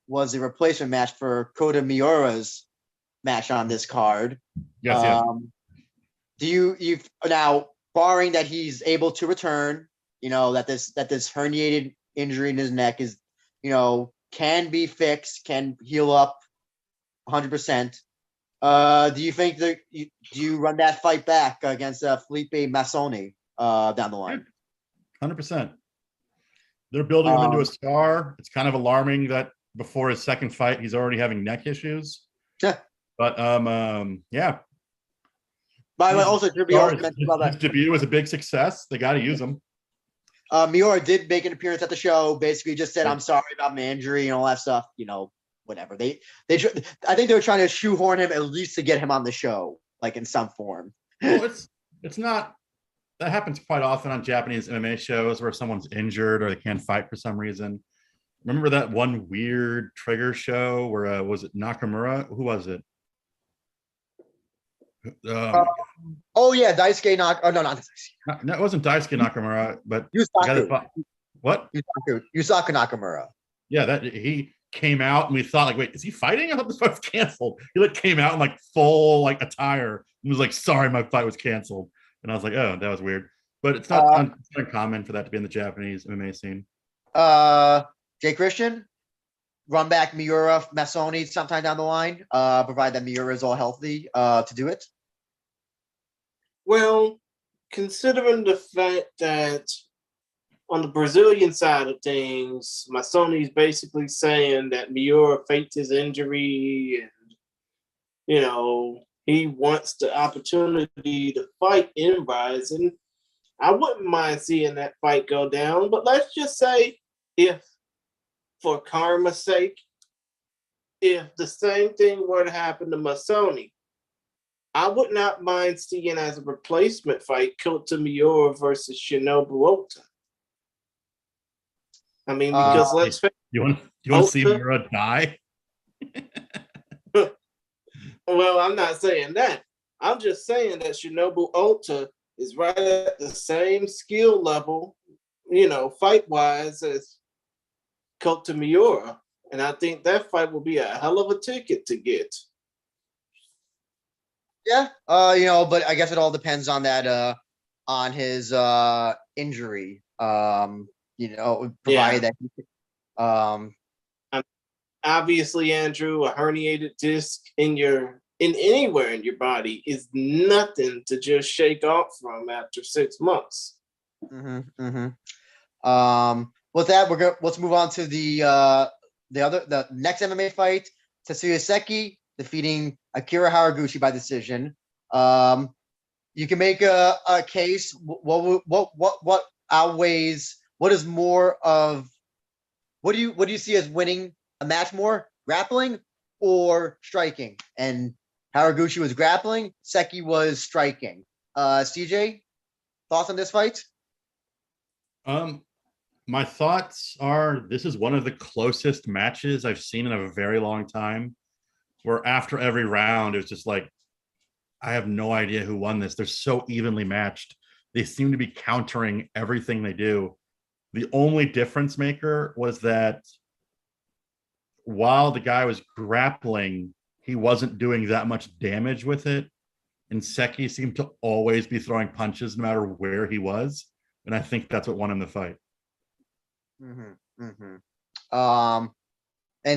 was a replacement match for Kota Miura's match on this card? Yes. Do you now, barring that he's able to return, that this herniated injury in his neck is, can be fixed, can heal up 100%. Do you think that do you run that fight back against Felipe Massoni down the line? 100%. They're building him into a star. It's kind of alarming that before his second fight, he's already having neck issues. Yeah. But yeah. By the way, also should be also mentioned about that. His debut was a big success. They got to use him. Miura did make an appearance at the show. Basically, just said, "I'm sorry about my injury and all that stuff." Whatever. I think they were trying to shoehorn him at least to get him on the show, like in some form. Well, it's not. That happens quite often on Japanese MMA shows where someone's injured or they can't fight for some reason. Remember that one weird Trigger show where was it Nakamura? Who was it? Daisuke Nakamura. No, not Daisuke. No, it wasn't Daisuke Nakamura, but what? Yusaku Nakamura. Yeah, that he came out and we thought like, wait, is he fighting? I thought the fight was canceled. He came out in like full attire and was like, sorry, my fight was canceled. And I was like, oh, that was weird. But it's not uncommon for that to be in the Japanese MMA scene. Jay Christian, run back Miura, Massoni sometime down the line, provide that Miura is all healthy to do it. Well, considering the fact that on the Brazilian side of things, Masoni's basically saying that Miura faked his injury and, he wants the opportunity to fight in Rizin. I wouldn't mind seeing that fight go down, but let's just say if, for karma's sake, if the same thing were to happen to Masoni, I would not mind seeing as a replacement fight Kota Miura versus Shinobu Ota. I mean, because let's face you want to see Miura die? Well, I'm not saying that. I'm just saying that Shinobu Ota is right at the same skill level, fight-wise as Kota Miura. And I think that fight will be a hell of a ticket to get. Yeah, but I guess it all depends on that, on his injury. Provided that obviously, Andrew, a herniated disc anywhere in your body is nothing to just shake off from after 6 months. With that, let's move on to the next MMA fight. Tetsuya Seki defeating Akira Haraguchi by decision. You can make a case. What outweighs? What is more of? What do you see as winning a match more? Grappling or striking? And Haraguchi was grappling. Seki was striking. CJ, thoughts on this fight? My thoughts are this is one of the closest matches I've seen in a very long time, where after every round, it was just like, I have no idea who won this. They're so evenly matched. They seem to be countering everything they do. The only difference maker was that while the guy was grappling, he wasn't doing that much damage with it. And Seki seemed to always be throwing punches no matter where he was. And I think that's what won him the fight. And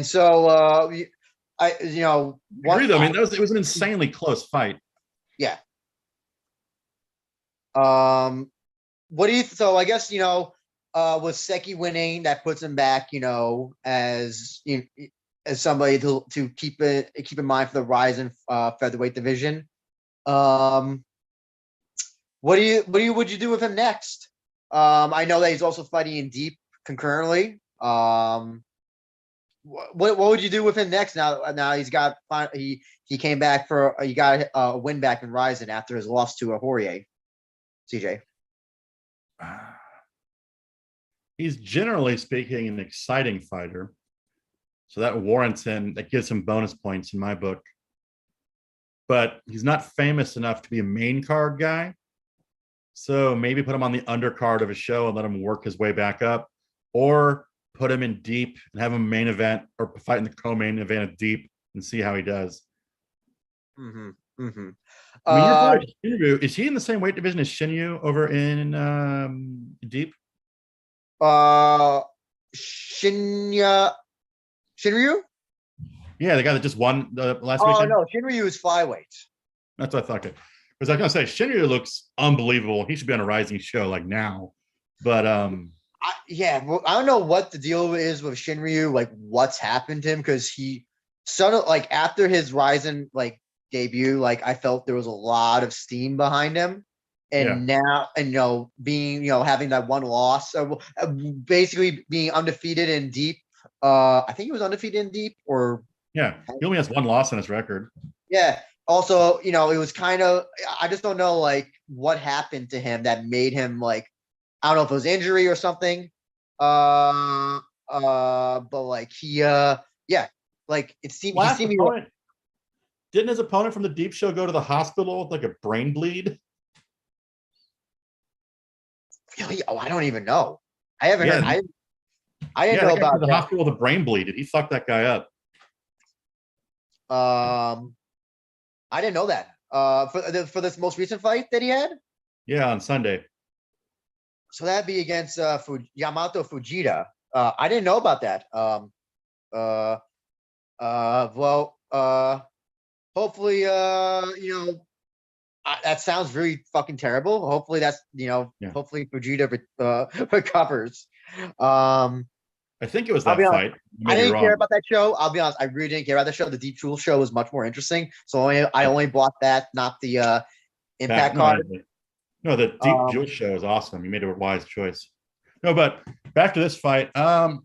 so I agree though. I mean, it was an insanely close fight. Yeah. What do you? So I guess with Seki winning, that puts him back, as somebody to keep in mind for the Rizin featherweight division. What would you do with him next? I know that he's also fighting in Deep concurrently. What would you do with him next? Now he's got he came back he got a win back in Rizin after his loss to Poirier. CJ. He's generally speaking an exciting fighter, so that warrants him. That gives him bonus points in my book. But he's not famous enough to be a main card guy. So maybe put him on the undercard of a show and let him work his way back up, or put him in Deep and have him main event or fight in the co-main event of Deep and see how he does. I mean, Shinryu, is he in the same weight division as Shinryu over in Deep? Shinryu? Yeah, the guy that just won the last weekend. Oh no, Shinryu is flyweight. That's what I thought. Because I was gonna say Shinryu looks unbelievable. He should be on a rising show like now. But I don't know what the deal is with Shinryu, like what's happened to him, because he sort of like after his Rizin debut, I felt there was a lot of steam behind him. And now, being, having that one loss, basically being undefeated in Deep. I think he was undefeated in Deep, or he only has one loss on his record. Yeah. Also, it was kind of, I just don't know what happened to him that made him I don't know if it was injury or something. But he it seemed didn't his opponent from the Deep show go to the hospital with a brain bleed? Really? Oh, I don't even know. I haven't heard. I didn't know about the hospital with a brain bleed. Did he fuck that guy up? I didn't know that. For this most recent fight that he had. Yeah, on Sunday. So that'd be against Yamato Fujita. I didn't know about that. Hopefully, That sounds really fucking terrible. Hopefully that's hopefully Fujita recovers. I think it was I'll that be honest. fight. You I may be didn't care wrong. about that show. I'll be honest. I really didn't care about that show. The Deep Jewel show was much more interesting. So I only bought that, not the Impact No, card. no, the Deep Jewel show is awesome. You made a wise choice. No, but back to this fight. I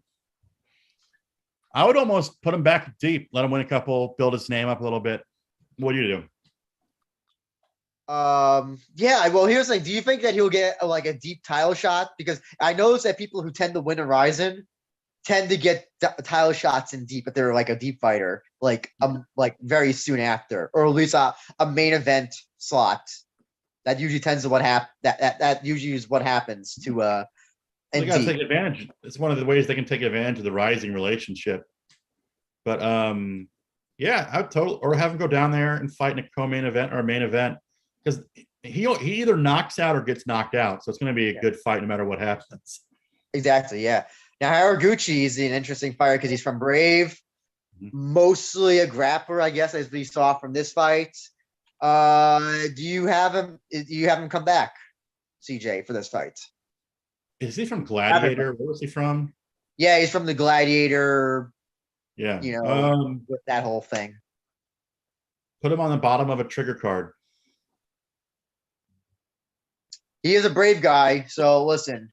would almost put him back deep, let him win a couple, build his name up a little bit. What do you do? Yeah. Well, here's the thing. Do you think that he'll get like a deep title shot? Because I noticed that people who tend to win a Rizin tend to get title shots in deep if they're like a deep fighter, like very soon after, or at least a main event slot. That usually tends to that usually is what happens to They got to take advantage. It's one of the ways they can take advantage of the rising relationship. But yeah, I totally, or have him go down there and fight in a co-main event or a main event, because he either knocks out or gets knocked out. So it's going to be a good fight no matter what happens. Exactly. Yeah. Now Haraguchi is an interesting fighter because he's from Brave, mostly a grappler, I guess, as we saw from this fight. Do you have him? Do you have him come back, CJ, for this fight? Is he from Gladiator? Where was he from? Yeah, he's from the Gladiator. Yeah. With that whole thing. Put him on the bottom of a trigger card. He is a Brave guy. So listen,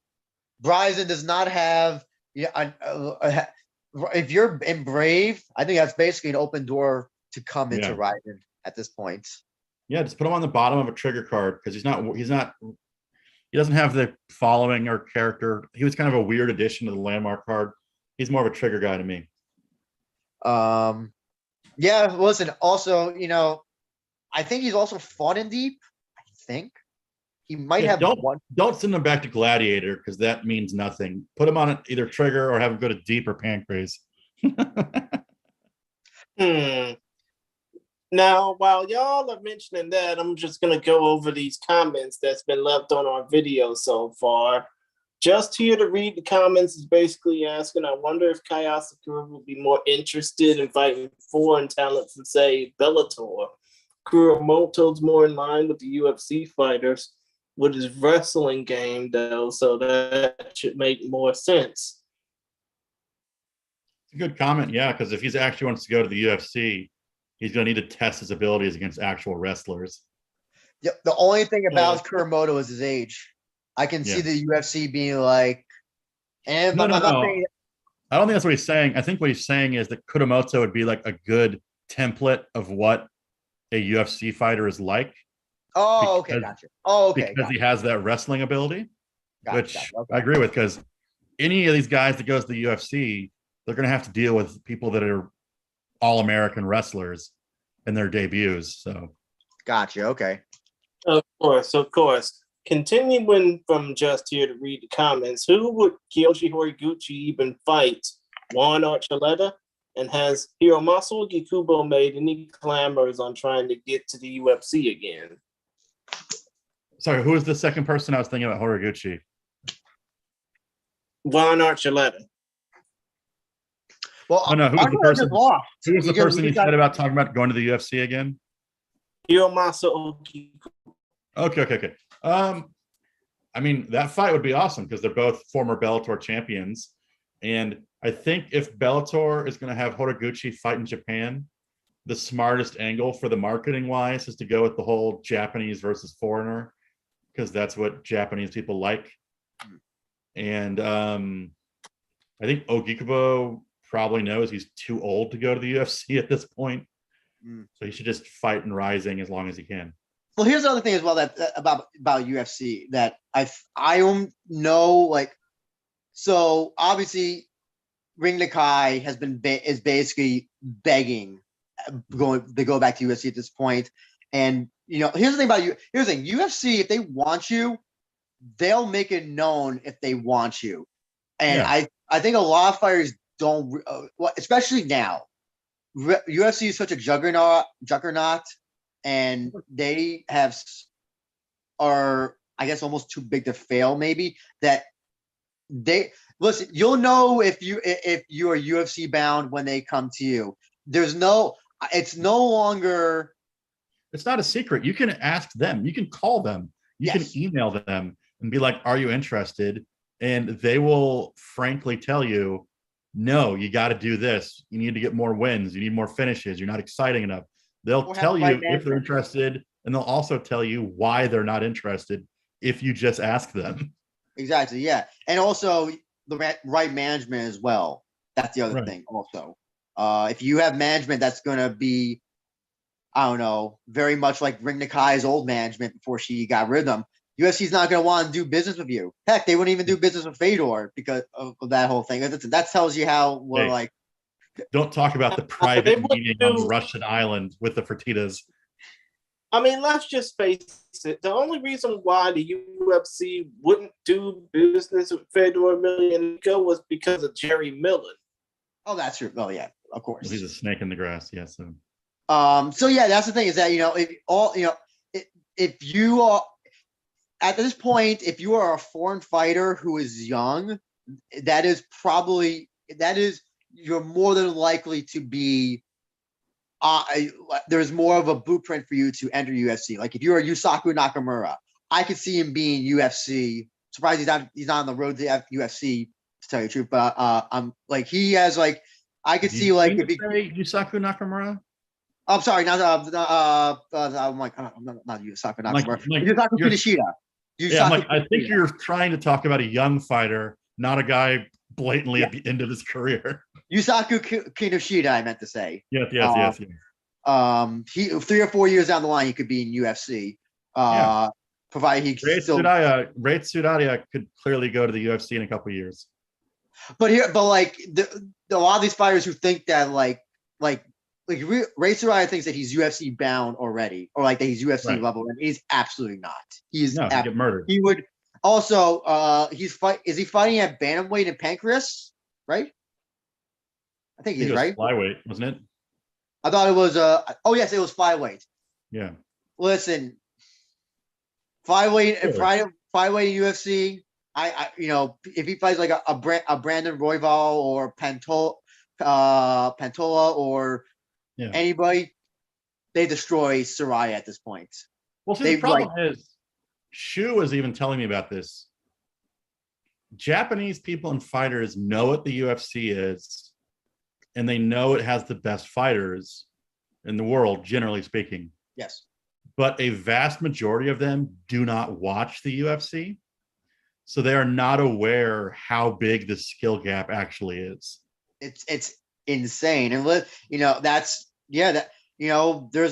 Rizin does not have. If you're in Brave, I think that's basically an open door to come into Rizin at this point. Yeah, just put him on the bottom of a trigger card because he doesn't have the following or character. He was kind of a weird addition to the landmark card. He's more of a trigger guy to me. Yeah, listen, also, I think he's also fought in deep. I think he might have one. Don't send him back to Gladiator because that means nothing. Put him on either trigger or have him go to deep or pancreas. Now, while y'all are mentioning that, I'm just going to go over these comments that's been left on our video so far. Just here to read the comments is basically asking, I wonder if Kai Asakura will be more interested in fighting foreign talents than, say, Bellator. Kuramoto's more in line with the UFC fighters with his wrestling game, though, so that should make more sense. It's a good comment, yeah, because if he actually wants to go to the UFC, he's going to need to test his abilities against actual wrestlers. Yeah, the only thing about Kuramoto is his age. I can see the UFC being like, and no. I don't think that's what he's saying. I think what he's saying is that Kuramoto would be like a good template of what a UFC fighter is like. Oh, okay, gotcha. Oh, okay, because he has that wrestling ability, which I agree with. Because any of these guys that goes to the UFC, they're going to have to deal with people that are all-American wrestlers in their debuts. So, gotcha. Okay. Of course. Continuing from just here to read the comments, who would Kiyoshi Horiguchi even fight? Juan Archuleta? And has Hiromasu Gikubo made any clamors on trying to get to the UFC again? Sorry, who was the second person I was thinking about Horiguchi? Juan Archuleta. Well, no, who was the person? Who was the person you said about talking about going to the UFC again? Hiromasu Gikubo. Okay. I mean, that fight would be awesome because they're both former Bellator champions. And I think if Bellator is going to have Horiguchi fight in Japan, the smartest angle for the marketing wise is to go with the whole Japanese versus foreigner, because that's what Japanese people like. And I think Ogikubo probably knows he's too old to go to the UFC at this point. So he should just fight in Rising as long as he can. Well, here's the other thing as well that about UFC that I don't know, like, so obviously Ring Nakai is basically begging to go back to UFC at this point. And here's the thing about you. Here's the thing: UFC, if they want you, they'll make it known if they want you. And I think a lot of fighters don't, especially now. UFC is such a juggernaut. And they are, I guess, almost too big to fail. Maybe that listen. You'll know if you are UFC bound when they come to you. It's no longer. It's not a secret. You can ask them. You can call them. You can email them and be like, "Are you interested?" And they will frankly tell you, "No, you got to do this. You need to get more wins. You need more finishes. You're not exciting enough." They'll tell you if they're interested, and they'll also tell you why they're not interested if you just ask them. Exactly. Yeah. And also the right management as well. That's the other thing also. If you have management that's going to be, I don't know, very much like Ring Nakai's old management before she got rid of them, UFC's not going to want to do business with you. Heck, they wouldn't even do business with Fedor because of that whole thing. That tells you how we're like. Don't talk about the private meeting on the Russian island with the Fertitas. I mean, let's just face it. The only reason why the UFC wouldn't do business with Fedor Emelianenko was because of Jerry Millen. Oh, that's true. Oh, yeah, of course. Well, he's a snake in the grass. Yeah. So yeah, that's the thing is that if you are at this point, if you are a foreign fighter who is young, you're more than likely to be. There's more of a blueprint for you to enter UFC. Like if you're a Yusaku Nakamura, I could see him being UFC. Surprised he's not on the road to UFC, to tell you the truth. But I'm like he has like I could see like if Yusaku Nakamura. I'm sorry, not I'm like I'm not Yusaku Nakamura. Yusaku Kinoshita. I think you're trying to talk about a young fighter, not a guy blatantly at the end of his career. Yusaku Kinoshita, I meant to say. Yes. He 3 or 4 years down the line, he could be in UFC. Provided he Ray Tsudaria could clearly go to the UFC in a couple of years. But like a lot of these fighters who think that like Ray Tsudaria thinks that he's UFC bound already, or like that he's UFC level, and he's absolutely not. He'd get murdered. He would also is he fighting at bantamweight and Pancreas, right? I think he's right. Flyweight, wasn't it? I thought it was yes, it was flyweight. Yeah. Listen, flyweight in UFC. I if he fights like a Brandon Royval or Pantola or anybody, they destroy Saraya at this point. Well, see, the problem is, Shu was even telling me about this. Japanese people and fighters know what the UFC is, and they know it has the best fighters in the world, generally speaking. Yes. But a vast majority of them do not watch the UFC. So they are not aware how big the skill gap actually is. It's insane. And there's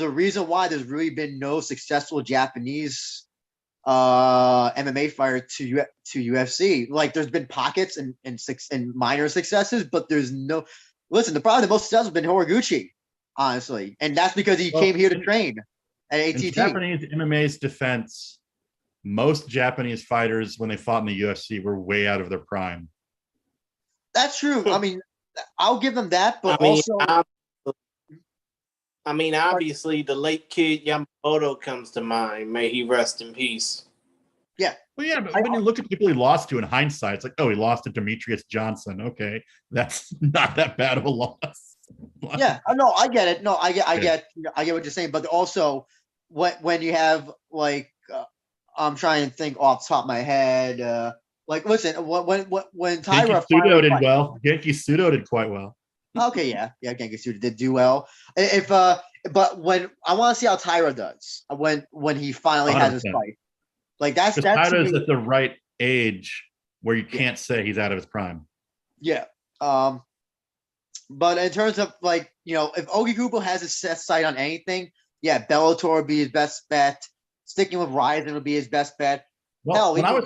a reason why there's really been no successful Japanese MMA fighter to UFC. Like there's been pockets and minor successes, but there's no. Listen, the most successful has been Horiguchi, honestly, and that's because he came here to train at ATT. In Japanese MMA's defense, most Japanese fighters, when they fought in the UFC, were way out of their prime. That's true. I mean, I'll give them that, but obviously, the late kid Yamamoto comes to mind. May he rest in peace. Yeah. Well, yeah, but when you look at people he lost to in hindsight, it's like, oh, he lost to Demetrius Johnson. Okay, that's not that bad of a loss. Yeah, no, I get it. No, I get what you're saying, but also when you have like, I'm trying to think off the top of my head. Listen, when Tyra Sudo did well, Genki Sudo did quite well. Okay, yeah, Genki Sudo did do well. But when I want to see how Tyra does when he finally 100%. Has his fight. Like that's Tyra's at the right age where you can't say he's out of his prime. Yeah. But in terms of if Ogi Kubo has his sight on anything, Bellator would be his best bet. Sticking with Rizin would be his best bet. Well, when I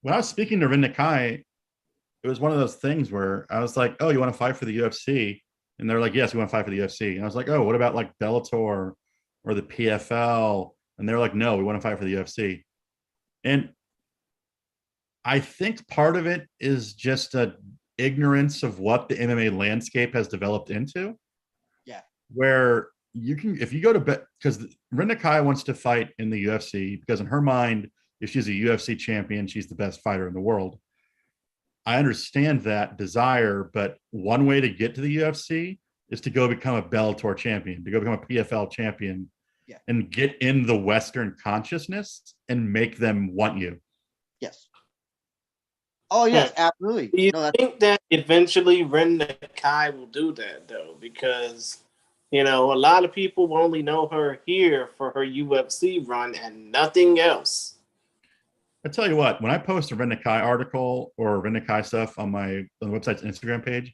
was speaking to Rin Nakai, it was one of those things where I was like, "Oh, you want to fight for the UFC?" And they're like, "Yes, we want to fight for the UFC." And I was like, "Oh, what about like Bellator or the PFL?" And they're like, "No, we want to fight for the UFC." And I think part of it is just a ignorance of what the MMA landscape has developed into. Yeah. Where you can, if you go to because Rin Nakai wants to fight in the UFC because in her mind, if she's a UFC champion, she's the best fighter in the world. I understand that desire, but one way to get to the UFC is to go become a Bellator champion, to go become a PFL champion. and get in the Western consciousness and make them want you. Yes. Oh yes, absolutely. Do you No, think that eventually Ren Nakai will do that though? Because a lot of people only know her here for her UFC run and nothing else. I tell you what, when I post a Ren Nakai article or Ren Nakai stuff on the website's Instagram page,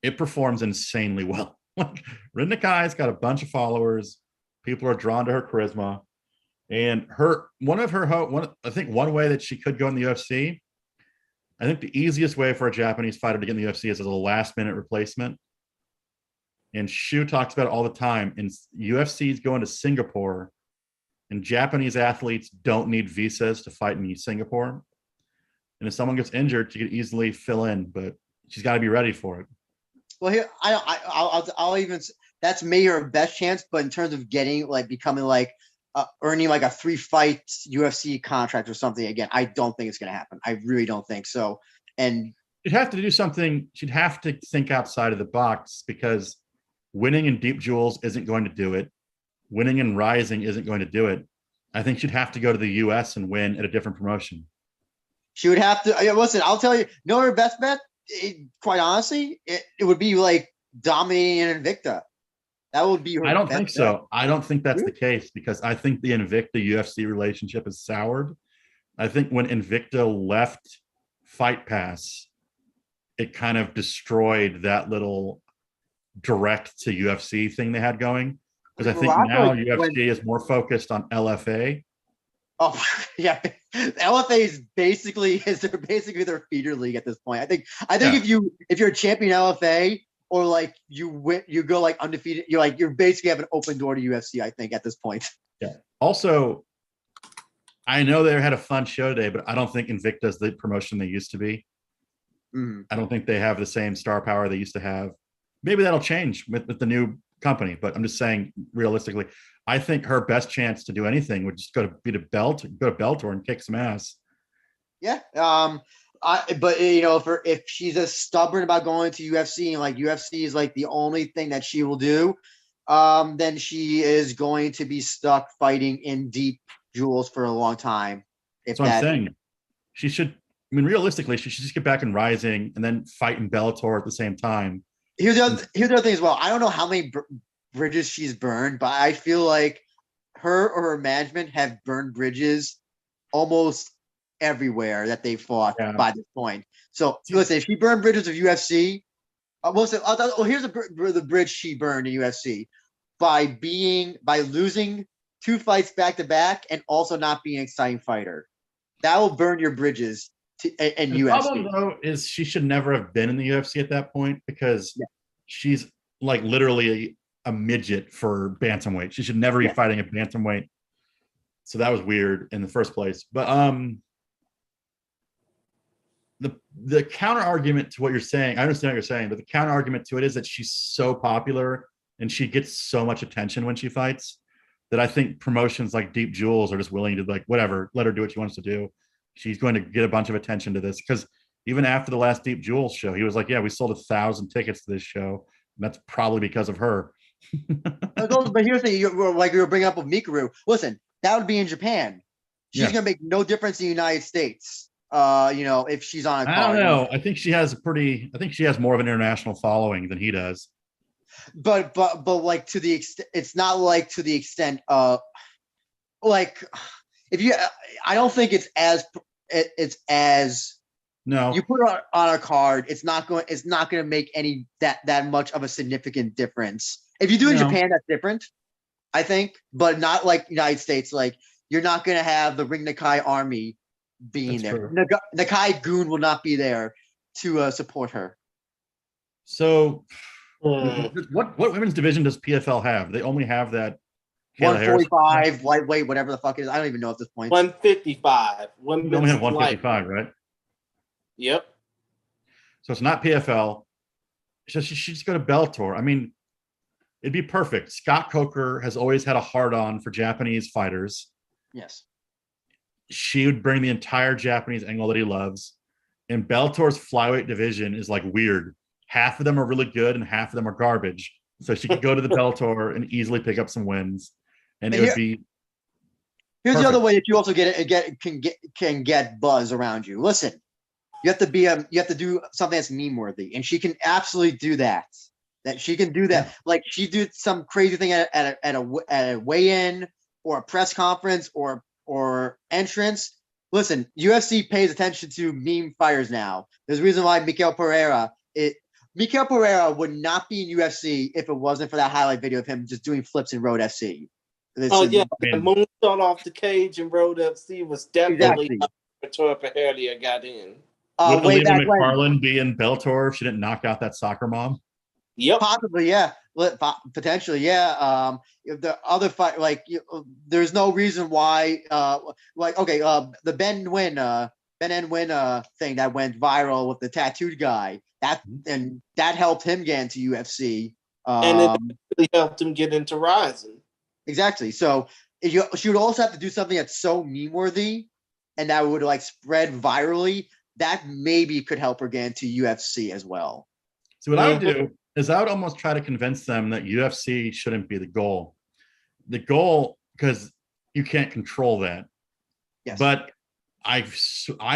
it performs insanely well. Like Ren Nakai's got a bunch of followers. People are drawn to her charisma, and I think one way that she could go in the UFC. I think the easiest way for a Japanese fighter to get in the UFC is as a last-minute replacement. And Shu talks about it all the time. And UFC is going to Singapore, and Japanese athletes don't need visas to fight in Singapore. And if someone gets injured, she could easily fill in, but she's got to be ready for it. well, here I'll even that's maybe her best chance. But in terms of getting becoming earning a 3-fight UFC contract or something again, I don't think it's going to happen. I really don't think so. And she'd have to do something. She'd have to think outside of the box, because winning in Deep Jewels isn't going to do it. Winning in Rising isn't going to do it. I think she'd have to go to the US and win at a different promotion. she would have to. Listen, I'll tell you. No, her best bet, quite honestly, it would be dominating in Invicta. That would be her. I don't best think bet. so. I don't think that's the case, because I think the Invicta UFC relationship is soured. I think when Invicta left Fight Pass, it kind of destroyed that little direct to UFC thing they had going. Because I think now UFC is more focused on LFA. Oh yeah, LFA is basically their feeder league at this point. I think if you're a champion LFA, or you go undefeated, you're basically have an open door to UFC. I think at this point. Yeah. Also, I know they had a fun show today, but I don't think Invicta is the promotion they used to be. Mm-hmm. I don't think they have the same star power they used to have. Maybe that'll change with the new company, but I'm just saying realistically, I think her best chance to do anything would just go to Bellator and kick some ass. Yeah. But if she's as stubborn about going to UFC and UFC is the only thing that she will do, then she is going to be stuck fighting in Deep Jewels for a long time. I'm saying. She should. I mean, realistically, she should just get back in Rising and then fight in Bellator at the same time. Here's the other thing as well. I don't know how many bridges she's burned, but I feel like her or her management have burned bridges almost everywhere that they fought by this point. So listen, if she burned bridges of UFC, here's the bridge she burned in UFC by losing 2 fights back to back and also not being an exciting fighter. That will burn your bridges in UFC. The problem though is she should never have been in the UFC at that point, because she's literally a midget for bantamweight. She should never be fighting a bantamweight. So that was weird in the first place. But the counter argument to what you're saying, I understand what you're saying, but the counter argument to it is that she's so popular and she gets so much attention when she fights that I think promotions like Deep Jewels are just willing to whatever, let her do what she wants to do. She's going to get a bunch of attention to this, because even after the last Deep Jewels show, he was like, yeah, we sold 1,000 tickets to this show. And that's probably because of her. But here's the thing, you were bringing up with Mikaru. Listen, that would be in Japan. She's going to make no difference in the United States. If she's on a card. I don't know. I think she has more of an international following than he does. But to the extent, it's not to the extent of I don't think it's as no. You put it on a card, it's not going to make any that much of a significant difference. If you do in Japan, that's different, I think, but not United States. You're not going to have the Ring Nakai army being that's there. True. Nakai Goon will not be there to support her. So, what women's division does PFL have? They only have that 145 lightweight, whatever the fuck it is. I don't even know at this point. 155. We only have 155, right? Yep. So it's not PFL. So she should just go to Bellator. I mean, it'd be perfect. Scott Coker has always had a hard-on for Japanese fighters. Yes. She would bring the entire Japanese angle that he loves. And Bellator's flyweight division is weird. Half of them are really good and half of them are garbage. So she could go to the Bellator and easily pick up some wins. and it would be. Here's Perfect. the other way that you also can get buzz around you. Listen, you have to do something that's meme worthy, and she can absolutely do that. That she can do that. Yeah. Like she did some crazy thing at a weigh-in or a press conference or entrance. Listen, UFC pays attention to meme fighters now. There's a reason why Mikael Pereira would not be in UFC if it wasn't for that highlight video of him just doing flips in Road FC. Oh yeah, the Man. moonsault off the cage and Road FC was definitely Exactly. Victoria Pereira got in. Would Way Alina back when, McFarlane be in Bellator if she didn't knock out that soccer mom? Yep. possibly, yeah, potentially, yeah. If the other fight, like, there's no reason why, the Ben and Win thing that went viral with the tattooed guy, and that helped him get into UFC. And it really helped him get into Rizin. Exactly. So she would also have to do something that's so meme worthy and that would like spread virally. That maybe could help her get into UFC as well. So what I would do is I would almost try to convince them that UFC shouldn't be the goal. The goal, because you can't control that. Yes. But I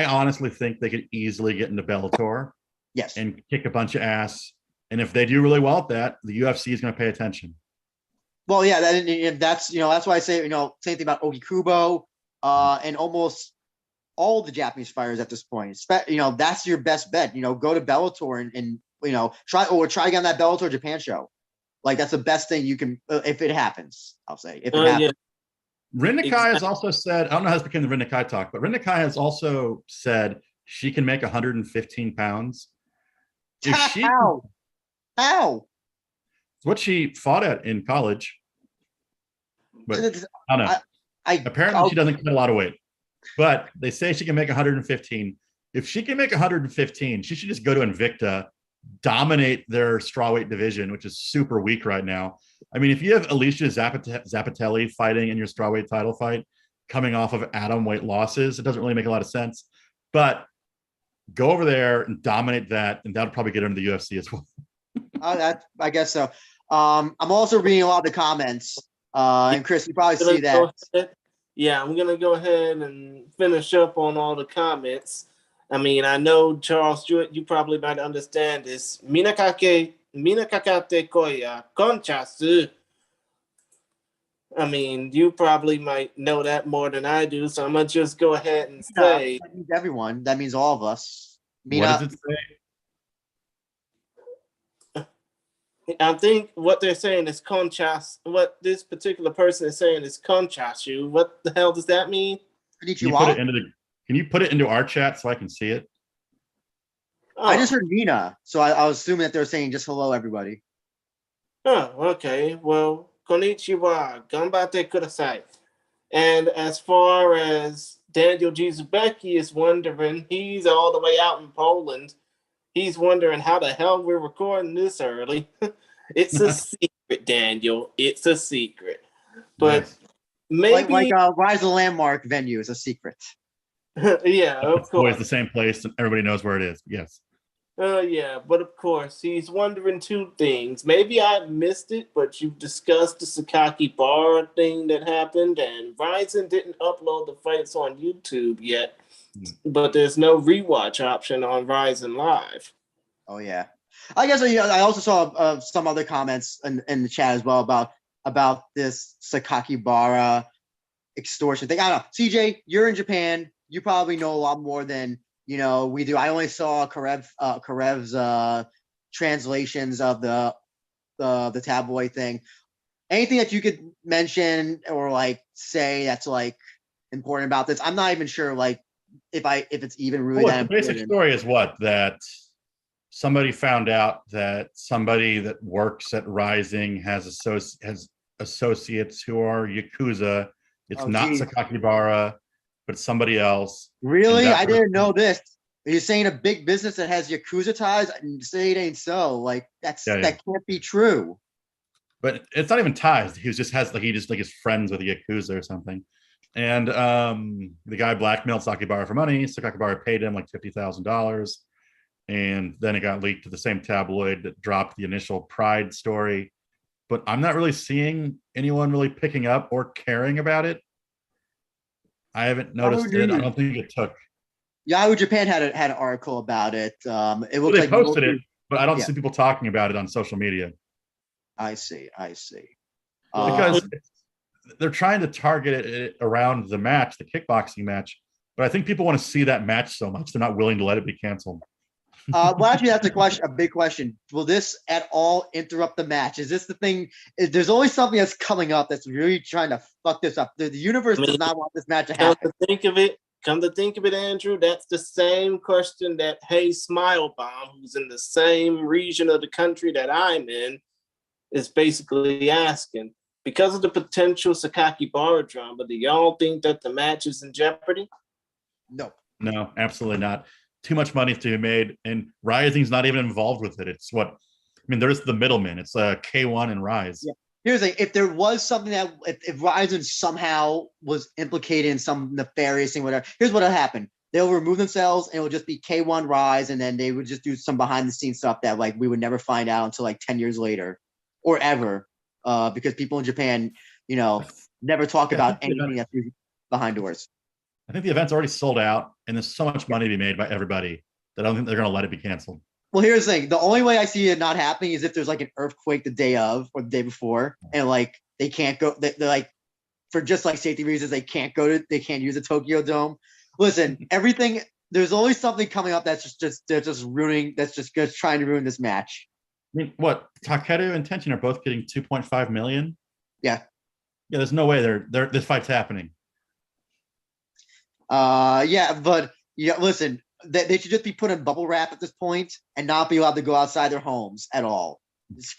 honestly think they could easily get into Bellator. Yes. And kick a bunch of ass. And if they do really well at that, the UFC is going to pay attention. Well, yeah, that's why I say same thing about Ogi Kubo, and almost all the Japanese fighters at this point. That's your best bet. Go to Bellator and try again that Bellator Japan show. Like that's the best thing you can if it happens. I'll say if it happens. Yeah. Rin Nakai has also said, I don't know how this became the Rin Nakai talk, but Rin Nakai has also said she can make 115 pounds. If she How? It's what she fought at in college. But I don't know. Apparently, she doesn't cut a lot of weight. But they say she can make 115. If she can make 115, she should just go to Invicta, dominate their strawweight division, which is super weak right now. I mean, if you have Alicia Zapatelli fighting in your strawweight title fight, coming off of atom weight losses, it doesn't really make a lot of sense. But go over there and dominate that, and that'll probably get her into the UFC as well. I guess so. I'm also reading a lot of the comments. And Chris, you probably see that. Yeah, I'm gonna go ahead and finish up on all the comments. I mean, I know Charles Stewart, you probably might understand this. Minakakate koya konchasu. I mean, you probably might know that more than I do, so I'm gonna just go ahead and say that means everyone. That means all of us. What does it say? I think what they're saying is conchas. What this particular person is saying is conchasu. What the hell does that mean? Can you put it into our chat so I can see it? Oh. I just heard Nina, so I was assuming that they were saying just hello, everybody. Oh, okay. Well, konnichiwa, ganbatte kudasai. And as far as Daniel Gizubecki is wondering, he's all the way out in Poland. He's wondering how the hell we're recording this early. It's a secret, Daniel. It's a secret. But yes. maybe Rise of the Landmark venue is a secret. Yeah, of it's course. always the same place and everybody knows where it is. Yes. Yeah, but of course, he's wondering two things. Maybe I missed it, but you discussed the Sakaki Bar thing that happened, and Rizin didn't upload the fights on YouTube yet. But there's no rewatch option on Rizin Live. Oh yeah, I guess I also saw some other comments in the chat as well about this Sakaki Bara extortion thing. I don't know, CJ, you're in Japan. You probably know a lot more than we do. I only saw Karev's translations of the tabloid thing. Anything that you could mention or like say that's like important about this? I'm not even sure like if it's even really that important. The basic story is that somebody found out that somebody that works at Rising has associates who are Yakuza. It's not Sakakibara, but somebody else. Really? I didn't know this. You're saying a big business that has Yakuza ties? Say it ain't so. Like that can't be true. But it's not even ties. He just is friends with the Yakuza or something. And the guy blackmailed Sakakibara for money. Sakakibara paid him like $50,000. And then it got leaked to the same tabloid that dropped the initial Pride story. but I'm not really seeing anyone really picking up or caring about it. I haven't noticed it. I don't think it took. Yahoo Japan had an article about it. It Well, looks they like posted it, but I don't yeah. see people talking about it on social media. I see. Because they're trying to target it around the match, the kickboxing match. But I think people want to see that match so much they're not willing to let it be canceled. Well, actually, that's a big question. Will this at all interrupt the match? Is this the thing? There's always something that's coming up that's really trying to fuck this up. The universe does not want this match to happen. Come to think of it, Andrew, that's the same question that Hey Smilebomb, who's in the same region of the country that I'm in, is basically asking. Because of the potential Sakakibara drama, do y'all think that the match is in jeopardy? No, absolutely not. Too much money to be made, and Rising's not even involved with it. It's there's the middleman. It's K1 and Rise. Yeah. Here's the thing: if there was something that if Rizin somehow was implicated in some nefarious thing, whatever, here's what'll happen: they'll remove themselves, and it'll just be K1 Rise, and then they would just do some behind the scenes stuff that like we would never find out until like 10 years later, or ever, because people in Japan, never talk about anything that's behind doors. I think the event's already sold out, and there's so much money to be made by everybody that I don't think they're going to let it be canceled. Well, here's the thing. The only way I see it not happening is if there's like an earthquake the day of or the day before, and like they can't go. They're like, for just like safety reasons, they can't use the Tokyo Dome. Listen, everything. There's always something coming up that's just ruining. That's just trying to ruin this match. I mean, what Takeru and Tenshin are both getting 2.5 million. Yeah. There's no way this fight's happening. But listen. They should just be put in bubble wrap at this point and not be allowed to go outside their homes at all.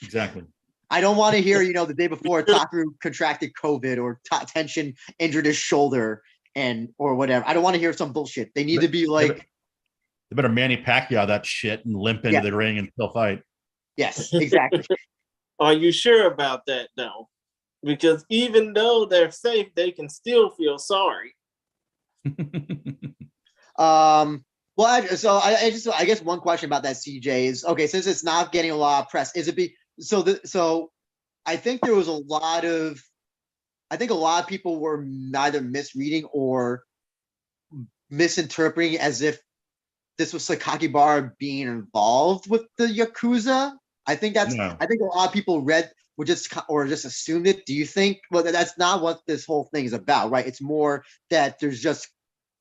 Exactly. I don't want to hear, the day before Takeru contracted COVID or Tenshin injured his shoulder or whatever. I don't want to hear some bullshit. They need to be like. They better Manny Pacquiao that shit and limp into the ring and still fight. Yes, exactly. Are you sure about that though? Because even though they're safe, they can still feel sorry. Well, I guess one question about that, CJ, is okay. Since it's not getting a lot of press, so I think there was a lot of people were neither misreading or misinterpreting as if this was Sakakibara being involved with the Yakuza. I think a lot of people just assumed it. Do you think? Well, that's not what this whole thing is about, right? It's more that there's just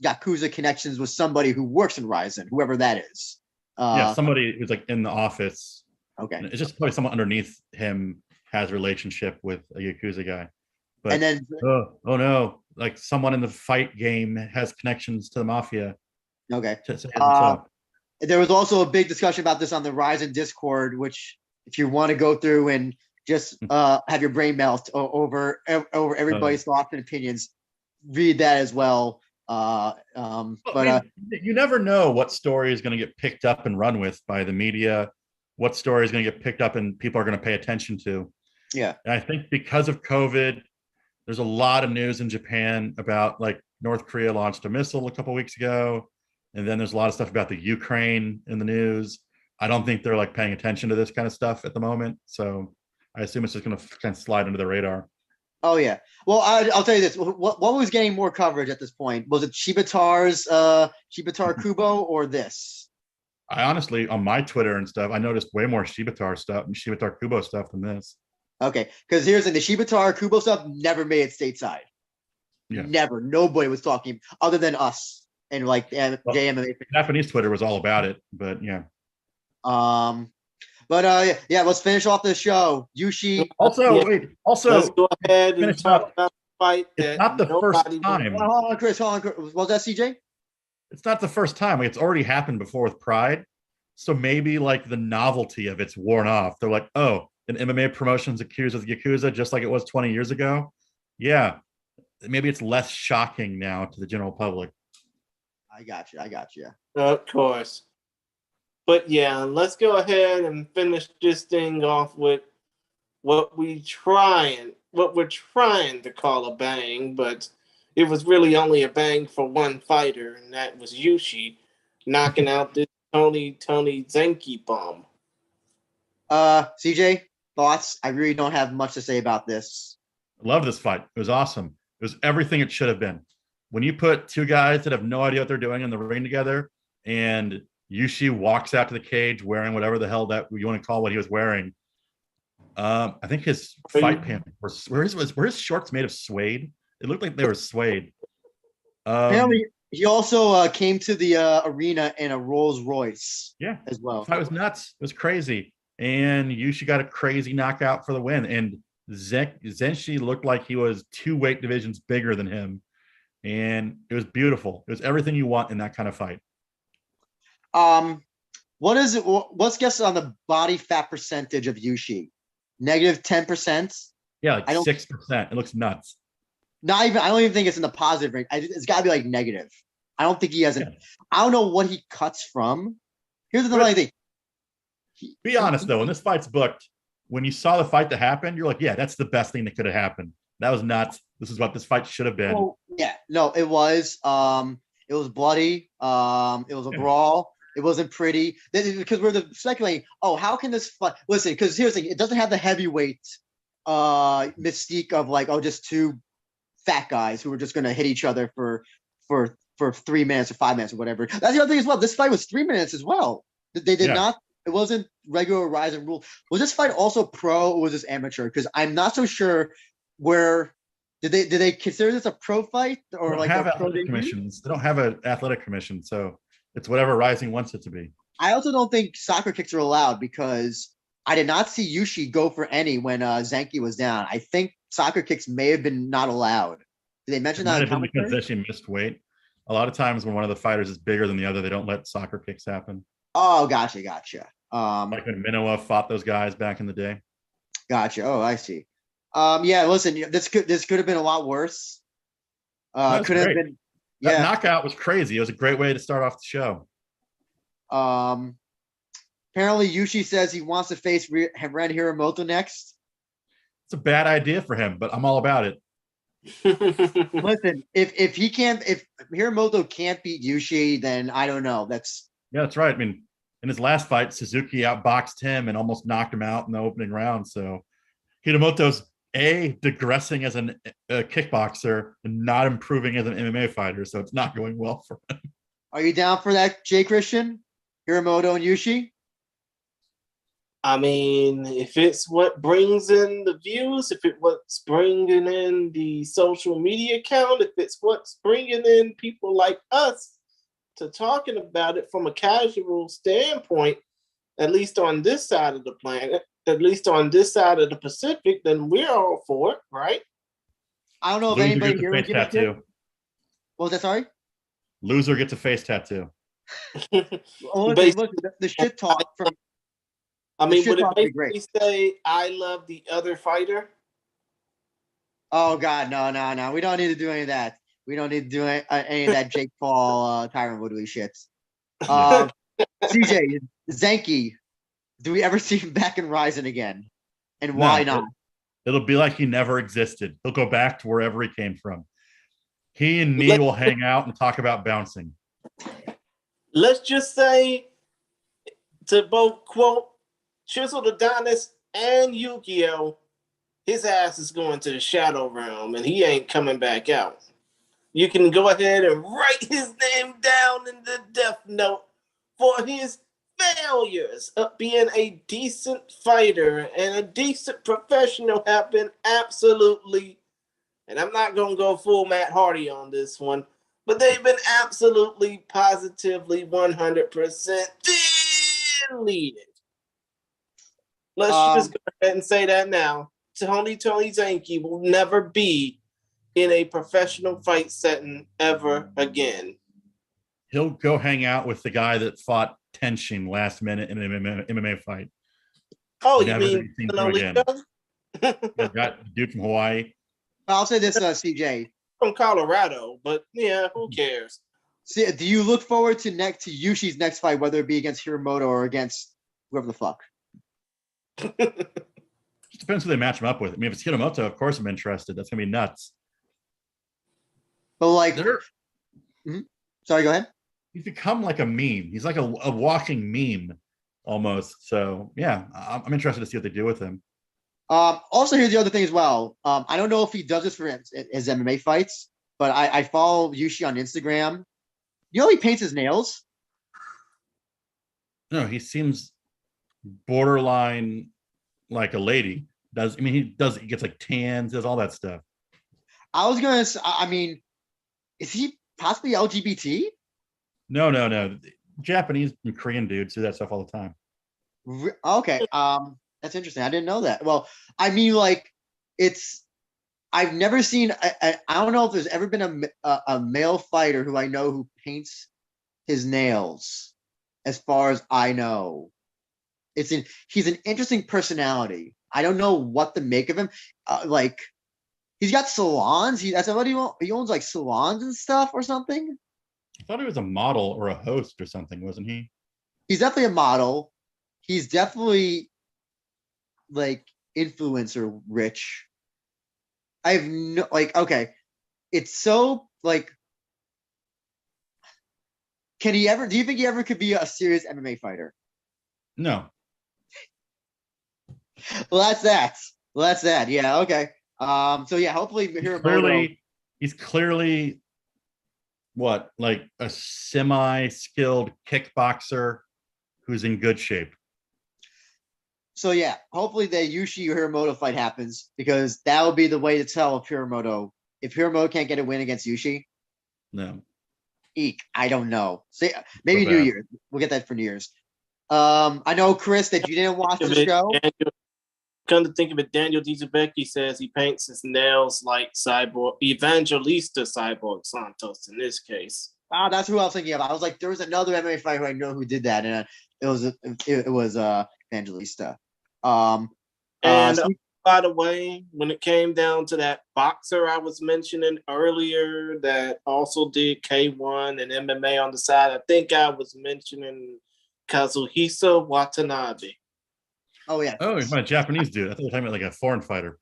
Yakuza connections with somebody who works in Rizin, whoever that is. Somebody who's like in the office. Okay. It's just probably someone underneath him has a relationship with a Yakuza guy. But and then oh no, like someone in the fight game has connections to the mafia. Okay. There was also a big discussion about this on the Rizin Discord, which if you want to go through and just have your brain melt over everybody's thoughts and opinions, read that as well. You never know what story is going to get picked up and run with by the media, what story is going to get picked up and people are going to pay attention to. Yeah. And I think because of COVID, there's a lot of news in Japan about like North Korea launched a missile a couple of weeks ago. And then there's a lot of stuff about the Ukraine in the news. I don't think they're like paying attention to this kind of stuff at the moment. So I assume it's just going to kind of slide under the radar. Oh yeah. Well, I'll tell you this. What was getting more coverage at this point? Was it Shibatar Kubo or this? I honestly, on my Twitter and stuff, I noticed way more Shibatar stuff and Shibatar Kubo stuff than this. Okay, because here's the Shibatar Kubo stuff never made it stateside. Yeah. Never. Nobody was talking other than us and like JMMA. Japanese Twitter was all about it, but yeah. Let's finish off the show. Yushi. Let's go ahead and talk about the fight. It's not the first time. Hold on, Chris. Was that CJ? It's not the first time. It's already happened before with Pride. So maybe like the novelty of it's worn off. They're like, oh, an MMA promotion's accused of Yakuza just like it was 20 years ago. Yeah. Maybe it's less shocking now to the general public. I got you. Of course. But yeah, let's go ahead and finish this thing off with what we're trying to call a bang, but it was really only a bang for one fighter, and that was Yushi knocking out this Tony Zenki bomb. CJ, thoughts? I really don't have much to say about this. I love this fight. It was awesome. It was everything it should have been. When you put two guys that have no idea what they're doing in the ring together, and Yushi walks out to the cage wearing whatever the hell that you want to call what he was wearing. I think his fight pants were his shorts made of suede. It looked like they were suede. Apparently, he also came to the arena in a Rolls Royce. Yeah, as well. The fight was nuts. It was crazy, and Yushi got a crazy knockout for the win. And Zenshi looked like he was 2 weight divisions bigger than him, and it was beautiful. It was everything you want in that kind of fight. What is it? Let's guess on the body fat percentage of Yushi. Negative 10%. Yeah, like 6%. It looks nuts. Not even. I don't even think it's in the positive range. It's got to be like negative. I don't think he has an. I don't know what he cuts from. Here's another thing. Be honest though, when this fight's booked, when you saw the fight that happened, you're like, yeah, that's the best thing that could have happened. That was nuts. This is what this fight should have been. Well, yeah, no, it was. It was bloody. It was a brawl. It wasn't pretty because we're speculating. Oh, how can this fight? Listen, because here's the thing: it doesn't have the heavyweight mystique of like, oh, just 2 fat guys who are just gonna hit each other for 3 minutes or 5 minutes or whatever. That's the other thing as well. This fight was 3 minutes as well. They did not. It wasn't regular Rizin rule. Was this fight also pro or was this amateur? Because I'm not so sure where. Did they consider this a pro fight or like have a pro athletic commissions? They don't have an athletic commission, so it's whatever Rizin wants it to be. I also don't think soccer kicks are allowed because I did not see Yushi go for any when Zenki was down. I think soccer kicks may have been not allowed. Did they mention that? Because they actually missed weight. A lot of times when one of the fighters is bigger than the other, they don't let soccer kicks happen. Oh, gotcha. Like when Minowa fought those guys back in the day. Gotcha. Oh, I see. Yeah, listen, this could have been a lot worse. Could have been. That knockout was crazy. It was a great way to start off the show. Apparently, Yushi says he wants to face Ren Kuramoto next. It's a bad idea for him, but I'm all about it. Listen, if Kuramoto can't beat Yushi, then I don't know. That's right. I mean, in his last fight, Suzuki outboxed him and almost knocked him out in the opening round. So Kuramoto's digressing as a kickboxer and not improving as an MMA fighter, so it's not going well for him. Are you down for that, Jay Christian? Kuramoto and Yushi? I mean, if it's what brings in the views, if it's what's bringing in the social media count, if it's what's bringing in people like us to talking about it from a casual standpoint, at least on this side of the planet, at least on this side of the Pacific, then we're all for it, right? I don't know if anybody here would give a shit. What was that? Sorry? Loser gets a face tattoo. The shit talk from. I mean, would it basically say, I love the other fighter? Oh, God, no. We don't need to do any of that. We don't need to do any of that Jake Paul, Tyron Woodley shit. CJ, Zenki, do we ever see him back in Rizin again? And why not? It'll be like he never existed. He'll go back to wherever he came from. He and me will hang out and talk about bouncing. Let's just say, to both quote Chisel Adonis and Yu-Gi-Oh, his ass is going to the Shadow Realm and he ain't coming back out. You can go ahead and write his name down in the death note for his failures of being a decent fighter and a decent professional have been absolutely, and I'm not going to go full Matt Hardy on this one, but they've been absolutely, positively, 100% deleted. Let's just go ahead and say that now. Tony Zenki will never be in a professional fight setting ever again. He'll go hang out with the guy that fought Tenshin last minute in an MMA fight. Oh, you mean the dude from Hawaii? I'll say this, CJ. From Colorado, but yeah, who cares? See, do you look forward to Yushi's next fight, whether it be against Kuramoto or against whoever the fuck? Just depends who they match him up with. I mean, if it's Kuramoto, of course I'm interested. That's gonna be nuts. But like, sorry, go ahead. He's become like a meme. He's like a walking meme almost. So yeah, I'm interested to see what they do with him. Also, here's the other thing as well. I don't know if he does this for his MMA fights, but I follow Yushi on Instagram. You know, he paints his nails. No, he seems borderline like a lady. He gets like tans, does all that stuff. I was gonna. I mean, is he possibly LGBT? No. Japanese and Korean dudes do that stuff all the time. Okay. That's interesting. I didn't know that. Well, I mean, like, it's. I've never seen. I don't know if there's ever been a male fighter who I know who paints his nails. As far as I know, he's an interesting personality. I don't know what to make of him. Like, he's got salons. That's what he owns, like salons and stuff or something. I thought he was a model or a host or something, wasn't he? He's definitely a model. He's definitely like influencer rich. I have no like okay. It's so like can he ever do you think he ever could be a serious MMA fighter? No. Well, that's that. Well, that's that. Yeah, okay. So yeah, hopefully He's clearly what, like a semi-skilled kickboxer who's in good shape. So yeah, hopefully the Yushi Kuramoto fight happens because that would be the way to tell if Kuramoto can't get a win against Yushi. No. Eek, I don't know. See, maybe New Year's. We'll get that for New Year's. I know, Chris, that you didn't watch the show. Come to think of it, Daniel Dizabeki says he paints his nails like Cyborg Evangelista Cyborg Santos in this case. That's who I was thinking of. I was like, there was another MMA fighter who I know who did that, and it was Evangelista. And by the way, when it came down to that boxer I was mentioning earlier that also did K1 and MMA on the side, I think I was mentioning Kazuhisa Watanabe. Oh, yeah. Oh, he's a Japanese dude. I thought you were talking about like a foreign fighter.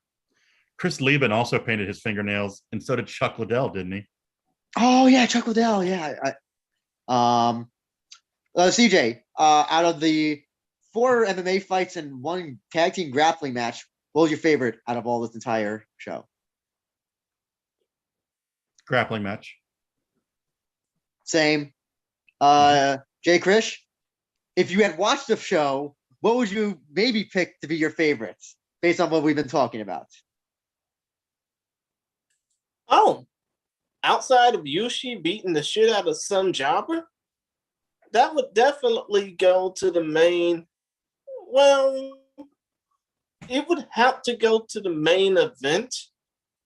Chris Lieben also painted his fingernails, and so did Chuck Liddell, didn't he? Oh, yeah, Chuck Liddell. Yeah. CJ, out of the 4 MMA fights and 1 tag team grappling match, what was your favorite out of all this entire show? Grappling match. Same. Jay Krish, if you had watched the show, what would you maybe pick to be your favorites based on what we've been talking about? Oh, outside of Yushi beating the shit out of some jobber, that would definitely go to the main. Well, it would have to go to the main event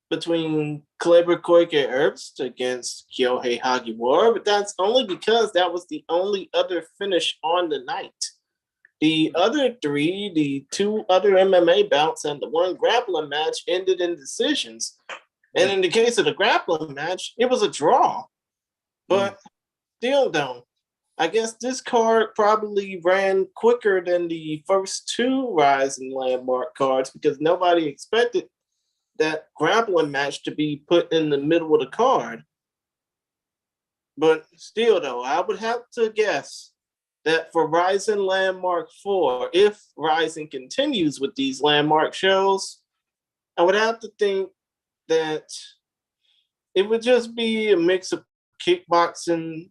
between Kleber Koike Herbst against Kyohei Hagiwara, but that's only because that was the only other finish on the night. The other 3, the 2 other MMA bouts and the 1 grappling match ended in decisions. And in the case of the grappling match, it was a draw. But still, though, I guess this card probably ran quicker than the first 2 Rizin Landmark cards because nobody expected that grappling match to be put in the middle of the card. But still, though, I would have to guess that for Rizin Landmark 4, if Rizin continues with these landmark shows, I would have to think that it would just be a mix of kickboxing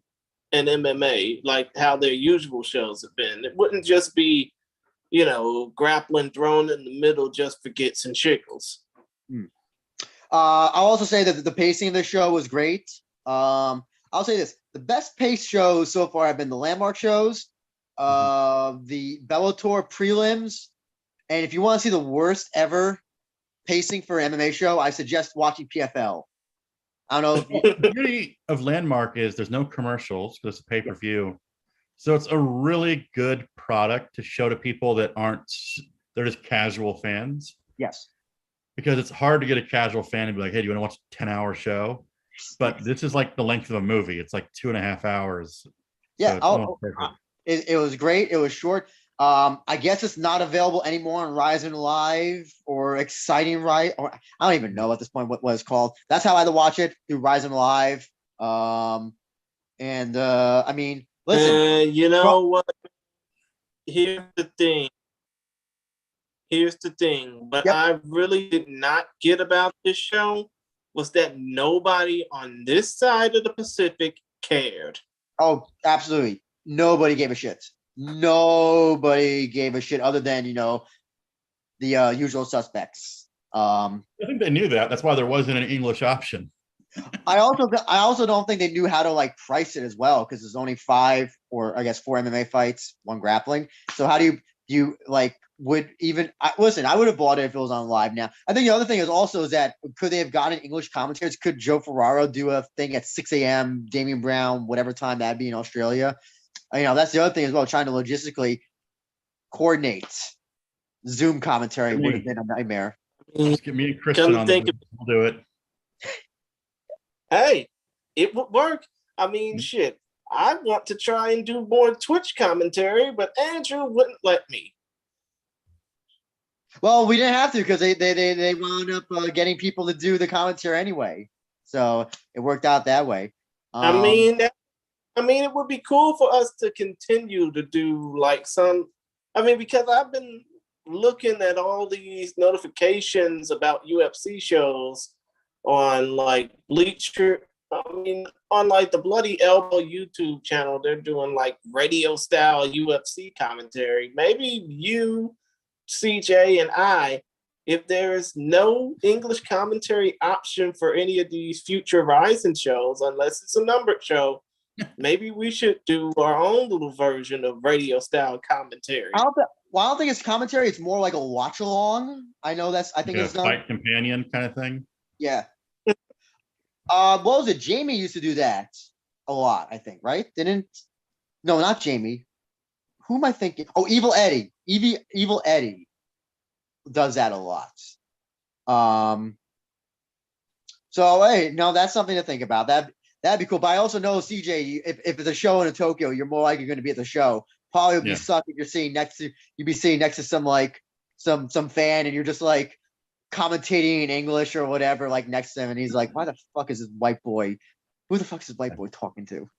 and MMA, like how their usual shows have been. It wouldn't just be, grappling thrown in the middle just for gets and shickles. I'll also say that the pacing of the show was great. I'll say this: the best paced shows so far have been the landmark shows, the Bellator prelims, and if you want to see the worst ever pacing for an MMA show, I suggest watching PFL. I don't know. The beauty of Landmark is there's no commercials because it's a pay-per-view. So it's a really good product to show to people that they're just casual fans. Yes. Because it's hard to get a casual fan and be like, hey, do you want to watch a 10-hour show? But this is like the length of a movie. It's like 2.5 hours. Yeah. So it was great. It was short. I guess it's not available anymore on Rizin Live or Exciting Right, or I don't even know at this point what it's called. That's how I had to watch it through Rizin Live. I mean, listen. You know what? Here's the thing. here's the thing. What Yep. I really did not get about this show was that nobody on this side of the Pacific cared. Oh, absolutely. Nobody gave a shit. Nobody gave a shit other than, the usual suspects. I think they knew that. That's why there wasn't an English option. I also don't think they knew how to like price it as well, because there's only 5 or I guess 4 MMA fights, 1 grappling. So how do you like would even listen? I would have bought it if it was on live now. I think the other thing is that could they have gotten English commentators? Could Joe Ferraro do a thing at 6 a.m. Damian Brown, whatever time that'd be in Australia? That's the other thing as well. Trying to logistically coordinate Zoom commentary would have been a nightmare. Just get me and Kristen on the We'll do it. Hey, it would work. I mean, shit. I want to try and do more Twitch commentary, but Andrew wouldn't let me. Well, we didn't have to because they wound up getting people to do the commentary anyway, so it worked out that way. I mean, it would be cool for us to continue to do like some. I mean, because I've been looking at all these notifications about UFC shows on like Bleacher. I mean, on like the Bloody Elbow YouTube channel, they're doing like radio style UFC commentary. Maybe you, CJ, and I, if there is no English commentary option for any of these future Rizin shows, unless it's a numbered show, maybe we should do our own little version of radio style commentary. I don't think it's commentary. It's more like a watch along. I think it's a fight companion kind of thing. Yeah. What was it? Jamie used to do that a lot, I think, right? No, not Jamie. Who am I thinking? Oh, Evil Eddie. Evil Eddie does that a lot. So hey, no, that's something to think about. That'd be cool. But I also know, CJ, if it's a show in Tokyo, you're more likely going to be at the show. Probably would be suck if you'd be sitting next to some fan and you're just like commentating in English or whatever, like next to him, and he's like, "Why the fuck is this white boy? Who the fuck is this white boy talking to?"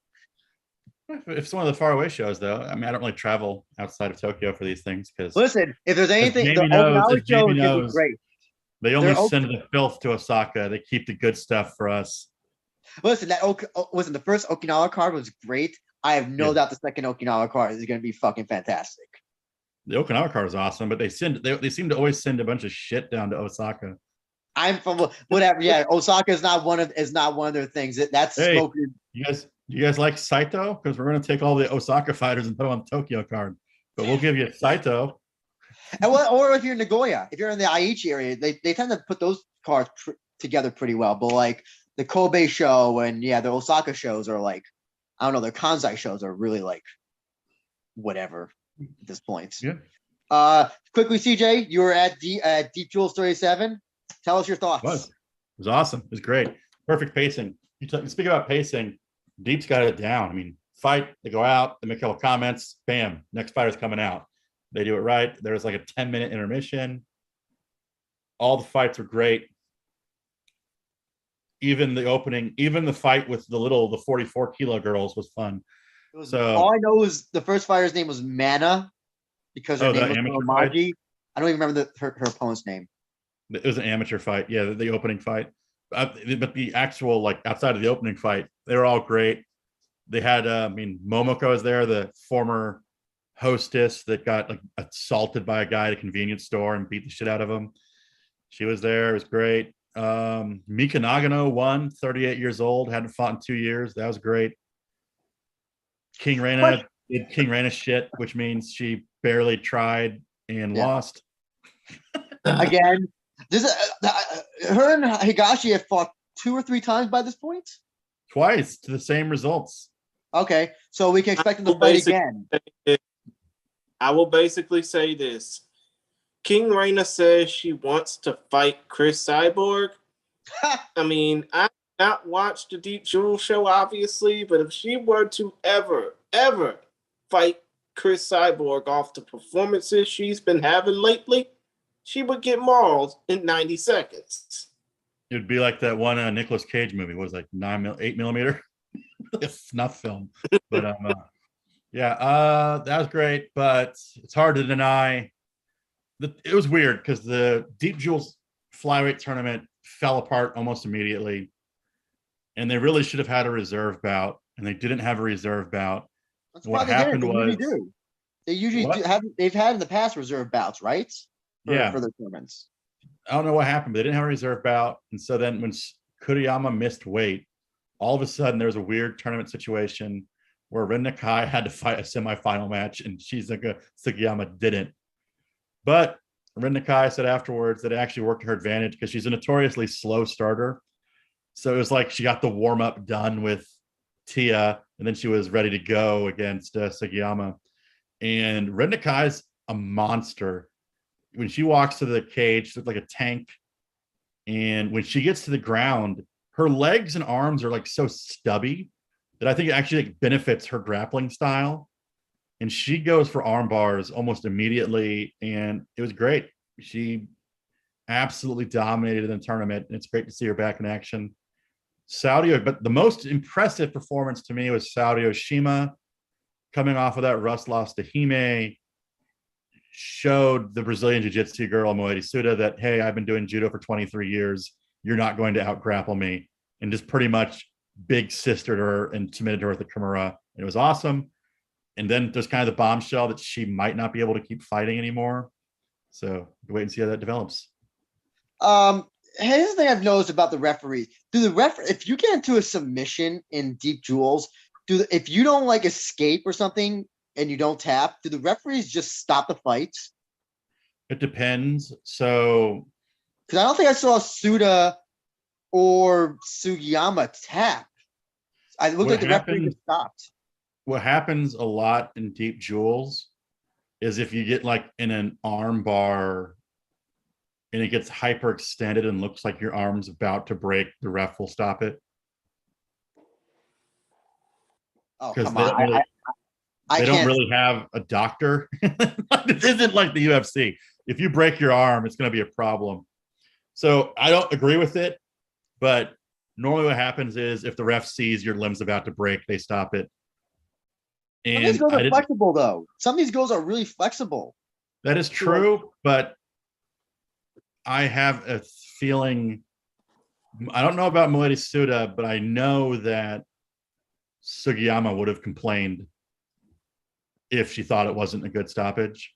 If it's one of the faraway shows, though, I mean, I don't really travel outside of Tokyo for these things because listen, if there's anything, the Okinawa show is gonna be great. They only send the filth to Osaka. They keep the good stuff for us. Listen, the first Okinawa card was great. I have no doubt the second Okinawa card is going to be fucking fantastic. The Okinawa card is awesome, but they seem to always send a bunch of shit down to Osaka. I'm from whatever. Yeah, Osaka is not one of their things. That's smoking. You guys like Saito? Because we're going to take all the Osaka fighters and put them on the Tokyo card, but we'll give you Saito. Or if you're in Nagoya, if you're in the Aichi area, they tend to put those cards together pretty well. But like the Kobe show and the Osaka shows are like, I don't know, the Kansai shows are really like whatever at this point. Yeah. Quickly, CJ, you were at Deep Jewels 37. Tell us your thoughts. It was awesome. It was great. Perfect pacing. You speak about pacing. Deep's got it down. I mean, fight, they go out, they make a couple comments, bam, next fighter's coming out. They do it right. There's like a 10-minute intermission. All the fights are great. Even the fight with the 44 kilo girls was fun. All I know is the first fighter's name was Mana because her name was Maji. I don't even remember her opponent's name. It was an amateur fight. Yeah, the opening fight. But the actual, like, outside of the opening fight, they were all great. They had, Momoko is there, the former hostess that got like assaulted by a guy at a convenience store and beat the shit out of him. She was there. It was great. Mika Nagano won, 38 years old, hadn't fought in 2 years. That was great. King Reina did King Reina shit, which means she barely tried and lost. Again, her and Higashi have fought 2 or 3 times by this point? Twice to the same results. Okay, so we can expect them to fight again. I will basically say this. King Reina says she wants to fight Chris Cyborg. I mean, I've not watched the Deep Jewel show, obviously, but if she were to ever fight Chris Cyborg off the performances she's been having lately, she would get mauled in 90 seconds. It would be like that one Nicolas Cage movie. What was it, like 8 millimeter? A snuff film. But that was great. But it's hard to deny It was weird because the Deep Jewels flyweight tournament fell apart almost immediately, and they really should have had a reserve bout, and they didn't have a reserve bout. That's What probably didn't. happened They usually was, do. They usually do what? have. They've had in the past reserve bouts, right? For Yeah, their tournaments. I don't know what happened, but they didn't have a reserve bout, and so then when Kuriyama missed weight, all of a sudden there was a weird tournament situation where Rin Nakai had to fight a semifinal match, and Shizuka Sugiyama didn't. But Rin Nakai said afterwards that it actually worked to her advantage because she's a notoriously slow starter. So it was like she got the warm up done with Tia, and then she was ready to go against Sugiyama. And Rin Nakai's a monster. When she walks to the cage, she looks like a tank. And when she gets to the ground, her legs and arms are like so stubby that I think it actually like benefits her grappling style. And she goes for arm bars almost immediately, and it was great. She absolutely dominated in the tournament, and it's great to see her back in action. But the most impressive performance to me was Saudi Oshima coming off of that Rust loss to Hime, showed the Brazilian Jiu-Jitsu girl, Moedi Suda, that, hey, I've been doing judo for 23 years. You're not going to out-grapple me. And just pretty much big sistered her and submitted her with the Kimura. It was awesome. And then there's kind of the bombshell that she might not be able to keep fighting anymore. So wait and see how that develops. Here's the thing I've noticed about the referees. If you get into a submission in Deep Jewels, if you don't like escape or something and you don't tap, do the referees just stop the fights? It depends. So, because I don't think I saw Suda or Sugiyama tap. I looked like the referee just stopped. What happens a lot in Deep Jewels is if you get like in an arm bar and it gets hyperextended and looks like your arm's about to break, the ref will stop it. Oh, come on. They don't really have a doctor. This isn't like the UFC. If you break your arm, it's going to be a problem. So I don't agree with it, but normally what happens is if the ref sees your limb's about to break, they stop it. And some of these goals are flexible, though. Some of these goals are really flexible. That is true, but I have a feeling, I don't know about Moedi Suda, but I know that Sugiyama would have complained if she thought it wasn't a good stoppage.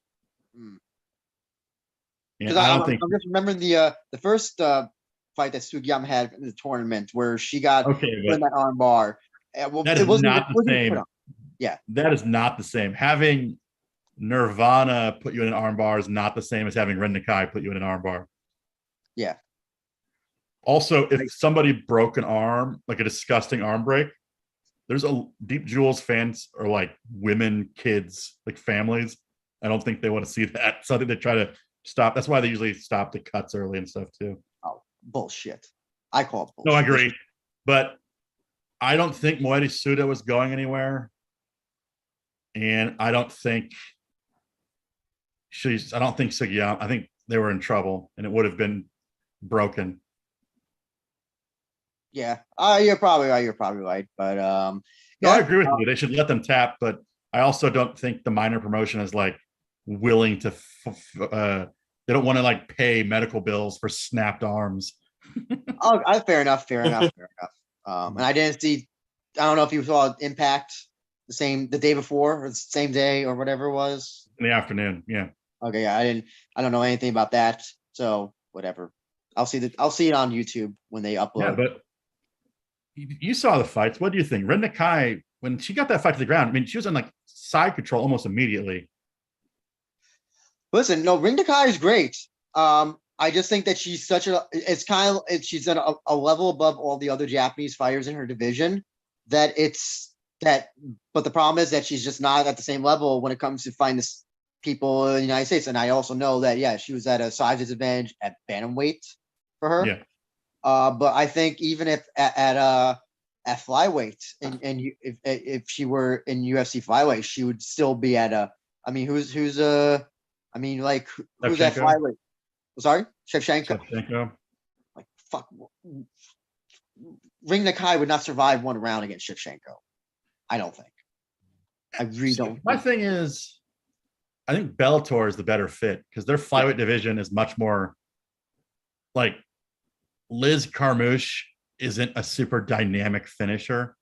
Because I'm just remembering the first fight that Sugiyama had in the tournament where she got in that arm bar. That is not the same. Yeah, that is not the same. Having Nirvana put you in an arm bar is not the same as having Rin Nakai put you in an arm bar. Yeah. Also, if somebody broke an arm, like a disgusting arm break, there's a Deep Jewels fans are like women, kids, like families. I don't think they want to see that. So I think they try to stop. That's why they usually stop the cuts early and stuff too. Oh, bullshit. I call it bullshit. No, I agree. But I don't think Moedi Suda was going anywhere. And I don't think Sugiyama, I think they were in trouble and it would have been broken. Yeah. You're probably right. You're probably right. But no, I agree with you. They should let them tap, but I also don't think the minor promotion is like willing to they don't want to like pay medical bills for snapped arms. Fair enough. And I didn't see, I don't know if you saw Impact the day before or the same day or whatever it was. In the afternoon, yeah. Okay, yeah, I don't know anything about that. So whatever. I'll see it on YouTube when they upload. Yeah, but you saw the fights. What do you think? Rin Nakai, when she got that fight to the ground, I mean, she was on like side control almost immediately. Listen, no, Rin Nakai is great. I just think that she's she's at a level above all the other Japanese fighters in her division. But the problem is that she's just not at the same level when it comes to fighting people in the United States. And I also know that, yeah, she was at a size disadvantage at bantamweight for her. Yeah. But I think even if at flyweight and if she were in UFC flyweight, she would still be at who's at flyweight? Sorry, Shevchenko. Like fuck, Ring Nakai would not survive one round against Shevchenko. I don't think. I really don't. My thing is, I think Bellator is the better fit because their flyweight division is much more like Liz Carmouche isn't a super dynamic finisher.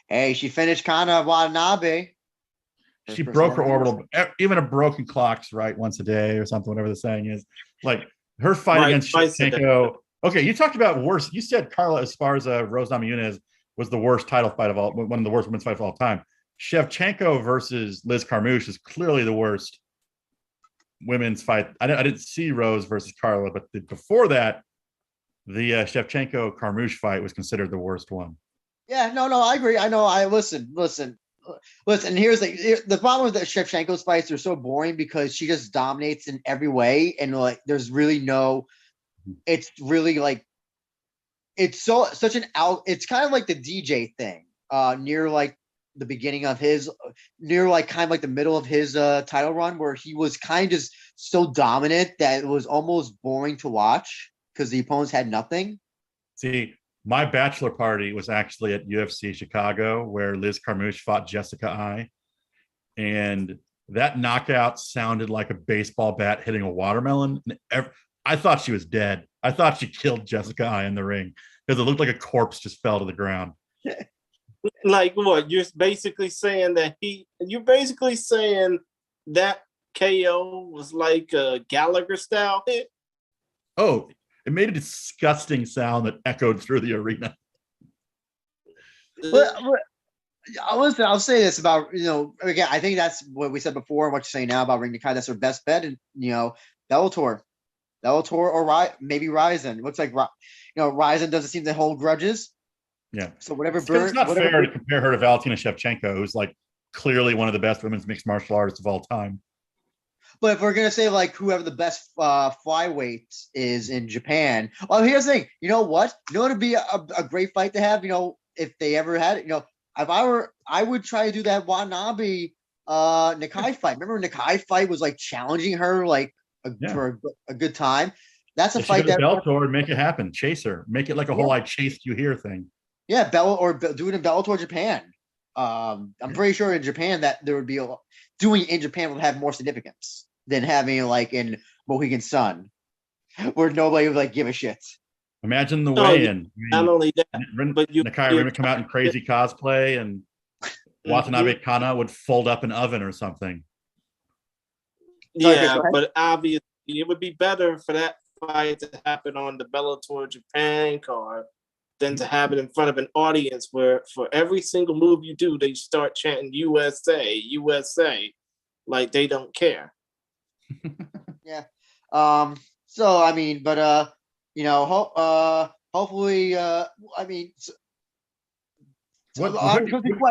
Hey, she finished Kana Watanabe. She broke her orbital, even a broken clock's right once a day or something, whatever the saying is. Like her fight against Shevchenko. Okay, you talked about worse. You said Carla Esparza, Rose Namajunas was the worst title fight of all, one of the worst women's fights of all time. Shevchenko versus Liz Carmouche is clearly the worst women's fight. I didn't see Rose versus Carla, but before that, the Shevchenko Carmouche fight was considered the worst one. Yeah, no, I agree. I know. Listen. Here's the problem with the Shevchenko's fights. They're so boring because she just dominates in every way, and like there's really no. It's really like it's such an out. It's kind of like the DJ thing. Near like the beginning of his, near like kind of like the middle of his title run, where he was kind of just so dominant that it was almost boring to watch because the opponents had nothing. See, my bachelor party was actually at UFC Chicago, where Liz Carmouche fought Jessica Ai, and that knockout sounded like a baseball bat hitting a watermelon. I thought she was dead. I thought she killed Jessica Ai in the ring because it looked like a corpse just fell to the ground. Like what? You're basically saying that that KO was like a Gallagher style hit? Oh, it made a disgusting sound that echoed through the arena. Listen, I'll say this about, again, I think that's what we said before and what you're saying now about Ring Nakai. That's her best bet. And, Bellator or maybe Rizin. It looks like, Rizin doesn't seem to hold grudges. Yeah. So whatever. It's not fair to compare her to Valentina Shevchenko, who's like clearly one of the best women's mixed martial artists of all time. But if we're gonna say like whoever the best flyweight is in Japan, well, here's the thing. You know what? It'd be a great fight to have. If they ever had it. If I would try to do that Watanabe Nakai fight. Remember Nakai fight was like challenging her for a good time. That's a fight that Bellator and make it happen. Chase her. Make it like a whole I chased you here thing. Yeah, do it in Bellator Japan. I'm pretty sure in Japan that there would be doing in Japan would have more significance than having like in Mohegan Sun, where nobody would like give a shit. Imagine the weigh-in. Not only that, but Nakai would come out in crazy cosplay, and Watanabe Kana would fold up an oven or something. Yeah, but obviously it would be better for that fight to happen on the Bellator Japan card than to have it in front of an audience where for every single move you do, they start chanting USA, USA, like they don't care. Yeah. So I mean, but hopefully, I mean. Who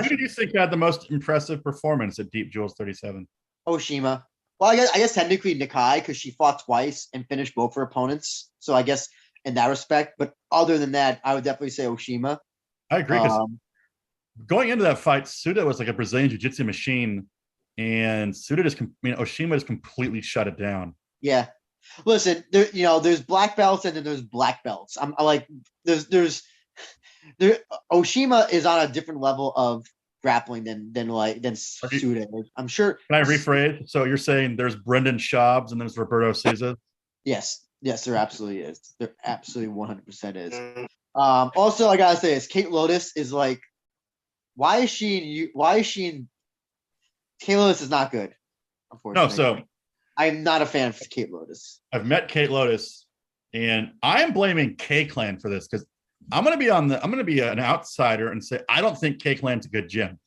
did you think had the most impressive performance at Deep Jewels 37? Oshima. Well, I guess technically Nakai, because she fought twice and finished both her opponents. So I guess in that respect, but other than that, I would definitely say Oshima. I agree. Going into that fight, Suda was like a Brazilian jiu-jitsu machine, and Oshima just completely shut it down. Yeah. Listen, there's black belts and then there's black belts. I like there's Oshima is on a different level of grappling than Suda. I'm sure. Can I rephrase? So you're saying there's Brendan Schaub's and there's Roberto Souza? Yes, there absolutely is. There absolutely 100% is. Also, I gotta say this: Kate Lotus is like, why is she in? Kate Lotus is not good. Unfortunately, no. So I'm not a fan of Kate Lotus. I've met Kate Lotus, and I am blaming K-Clan for this because I'm going to be an outsider and say I don't think K-Clan's a good gym.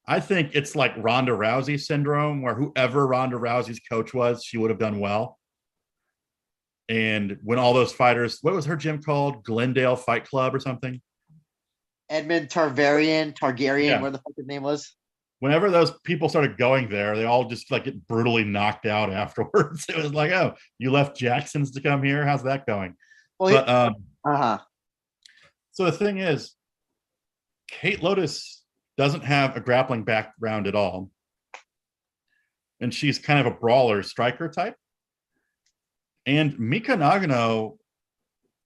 I think it's like Ronda Rousey syndrome, where whoever Ronda Rousey's coach was, she would have done well. And when all those fighters, what was her gym called? Glendale Fight Club or something? Edmund Targaryen, where the fuck his name was. Whenever those people started going there, they all just like get brutally knocked out afterwards. It was like, oh, you left Jackson's to come here? How's that going? Well, So the thing is, Kate Lotus doesn't have a grappling background at all. And she's kind of a brawler striker type. And Mika Nagano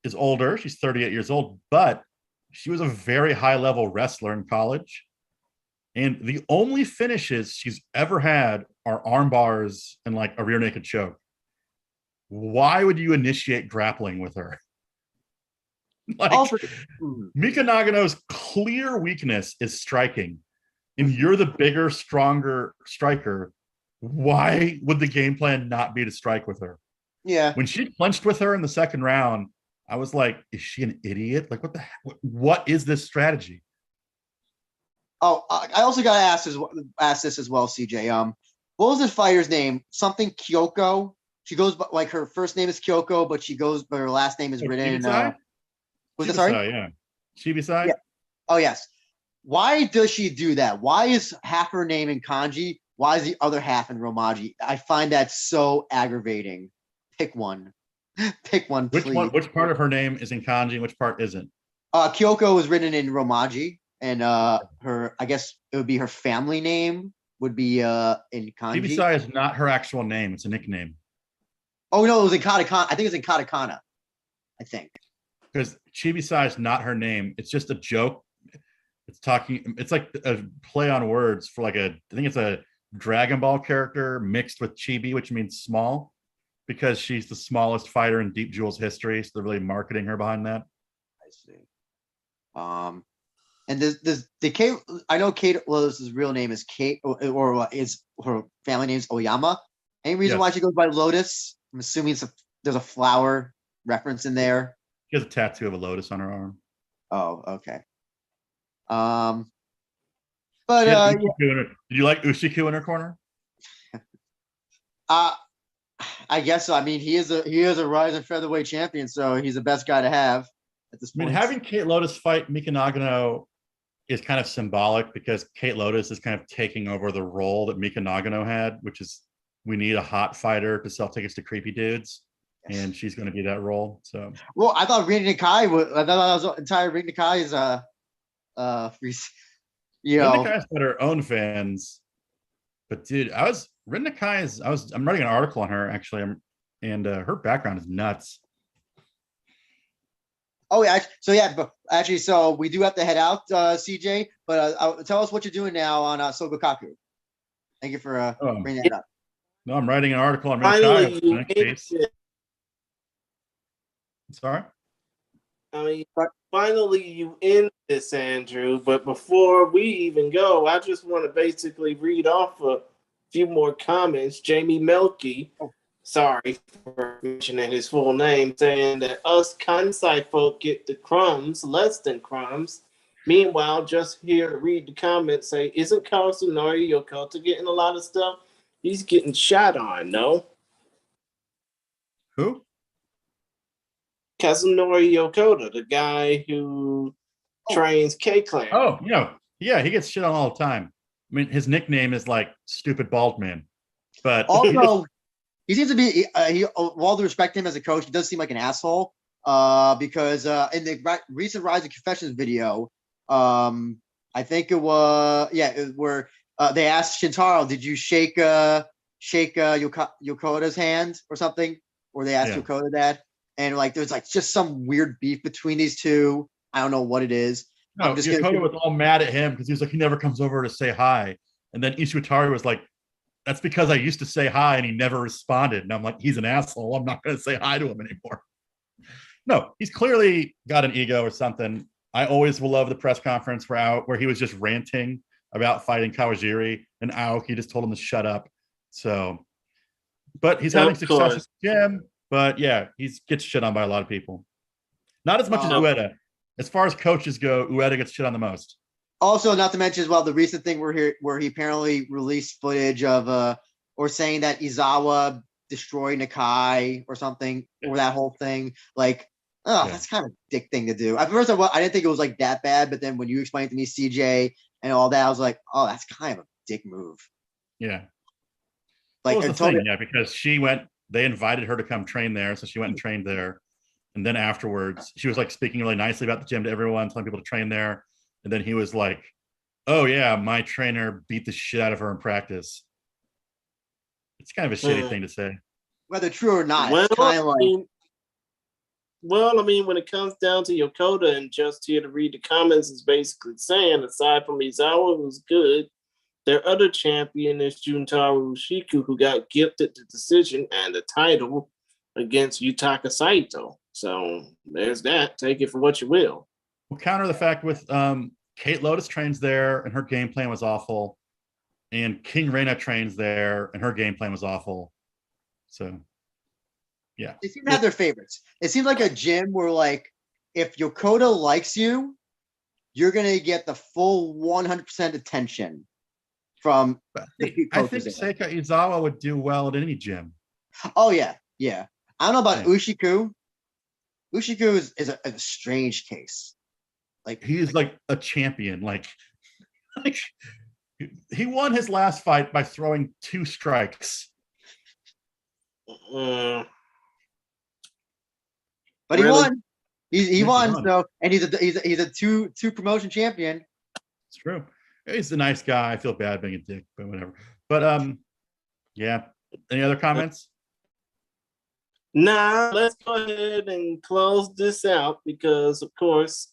is older. She's 38 years old, but she was a very high-level wrestler in college. And the only finishes she's ever had are arm bars and like a rear naked choke. Why would you initiate grappling with her? Like, Mika Nagano's clear weakness is striking, and you're the bigger, stronger striker. Why would the game plan not be to strike with her? Yeah. When she clinched with her in the second round, I was like, is she an idiot? Like, what is this strategy? Oh, I also got to ask this as well, CJ. What was this fighter's name? Something Kyoko. She goes by, like, her first name is Kyoko, but her last name is written. Was it sorry? Yeah, Shibisai. Yeah. Oh yes. Why does she do that? Why is half her name in kanji? Why is the other half in romaji? I find that so aggravating. Pick one. Pick one, please. Which part of her name is in kanji and which part isn't? Kyoko is written in romaji, and her, I guess it would be her family name would be in kanji. Shibisai is not her actual name; it's a nickname. Oh no, it was in katakana. I think it's in katakana. I think because Shibisai is not her name; it's just a joke. It's like a play on words for like I think it's a Dragon Ball character mixed with Chibi, which means small, because she's the smallest fighter in Deep Jewel's history. So they're really marketing her behind that. I see. And the Kate, I know Kate Lotus's real name is Kate, or is her family name is Oyama. Any reason why she goes by Lotus? I'm assuming there's a flower reference in there. She has a tattoo of a lotus on her arm. Oh, okay. But did you like Ushiku in her corner? I guess so. I mean, he is a rising featherweight champion, so he's the best guy to have at this point. I mean, having Kate Lotus fight Mika Nagano is kind of symbolic because Kate Lotus is kind of taking over the role that Mika Nagano had, which is we need a hot fighter to sell tickets to creepy dudes, and she's going to be that role. So, well, I thought Rin Nakai was entire Rin Nakai's Rin Nakai's got her own fans, but dude, I'm writing an article on her actually, and her background is nuts. Oh yeah, so we do have to head out, CJ. But tell us what you're doing now on Sogokaku. Thank you for bringing that up. No, I'm writing an article on finally. Sorry. I mean, finally you end this, Andrew. But before we even go, I just want to basically read off a few more comments. Jamie Melky. Sorry for mentioning his full name, saying that us Kansai folk get the crumbs, less than crumbs. Meanwhile, just here to read the comments say, isn't Kazunori Yokota getting a lot of stuff? He's getting shot on, no? Who? Kazunori Yokota, the guy who trains K-Clan. Oh, yeah, he gets shit on all the time. I mean, his nickname is like Stupid Bald Man. But also, he seems to be, all due respect to him as a coach, he does seem like an asshole. Because in the recent Rise of Confessions video, I think it was, where they asked Shintaro, did you shake Yokota's hand or something? Or they asked Yokota that. And like, there's like just some weird beef between these two. I don't know what it is. No, Yokota was all mad at him because he was like, he never comes over to say hi. And then Ishiwatari was like, that's because I used to say hi and he never responded. And I'm like, he's an asshole. I'm not going to say hi to him anymore. No, he's clearly got an ego or something. I always will love the press conference where he was just ranting about fighting Kawajiri, and Aoki just told him to shut up. So, but he's having success at the gym. But yeah, he gets shit on by a lot of people. Not as much as Ueda. As far as coaches go, Ueda gets shit on the most. Also, not to mention as well, the recent thing where he apparently released footage of or saying that Izawa destroyed Nakai or something, or that whole thing. Like, that's kind of a dick thing to do. At first, I didn't think it was like that bad, but then when you explained to me CJ and all that, I was like, oh, that's kind of a dick move. Yeah. Like, because they invited her to come train there, so she went and trained there. And then afterwards, she was like speaking really nicely about the gym to everyone, telling people to train there. And then he was like, oh yeah, my trainer beat the shit out of her in practice. It's kind of a shitty thing to say. Whether true or not, it's kind of like... Well, I mean, when it comes down to Yokota, and just here to read the comments, is basically saying, aside from Izawa, who's good, Their other champion is Juntaro Ushiku, who got gifted the decision and the title against Yutaka Saito. So there's that. Take it for what you will. We'll counter the fact with Kate Lotus trains there, and her game plan was awful. And King Reina trains there, and her game plan was awful. So, yeah. They seem to have their favorites. It seems like a gym where, like, if Yokota likes you, you're going to get the full 100% attention from the I think Seika Izawa would do well at any gym. Oh, yeah. Yeah. I don't know about Ushiku. Ushiku is a strange case. Like, he's like a champion. Like he won his last fight by throwing 2 strikes. But really? He won. He won. So, and he's a two promotion champion. It's true. He's a nice guy. I feel bad being a dick, but whatever. But yeah. Any other comments? Nah, let's go ahead and close this out because, of course,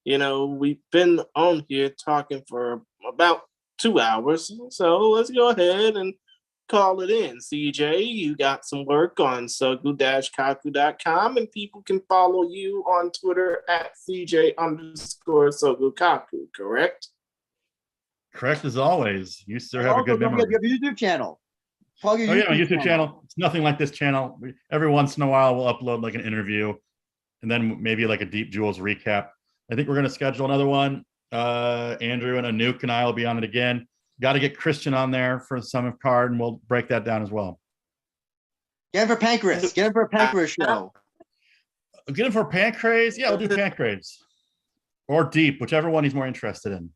we've been on here talking for about 2 hours. So let's go ahead and call it in. CJ, you got some work on sogu-kaku.com, and people can follow you on Twitter at CJ_sogukaku, correct? Correct as always. You still have a good memory. You have a YouTube channel. Plug your YouTube channel. It's nothing like this channel. Every once in a while, we'll upload like an interview and then maybe like a Deep Jewels recap. I think we're going to schedule another one. Andrew and Anouk and I will be on it again. Got to get Christian on there for some card, and we'll break that down as well. Get him for Pancreas. Get him for a Pancreas show. Get him for Pancreas? Yeah, we'll do Pancreas. Or Deep, whichever one he's more interested in.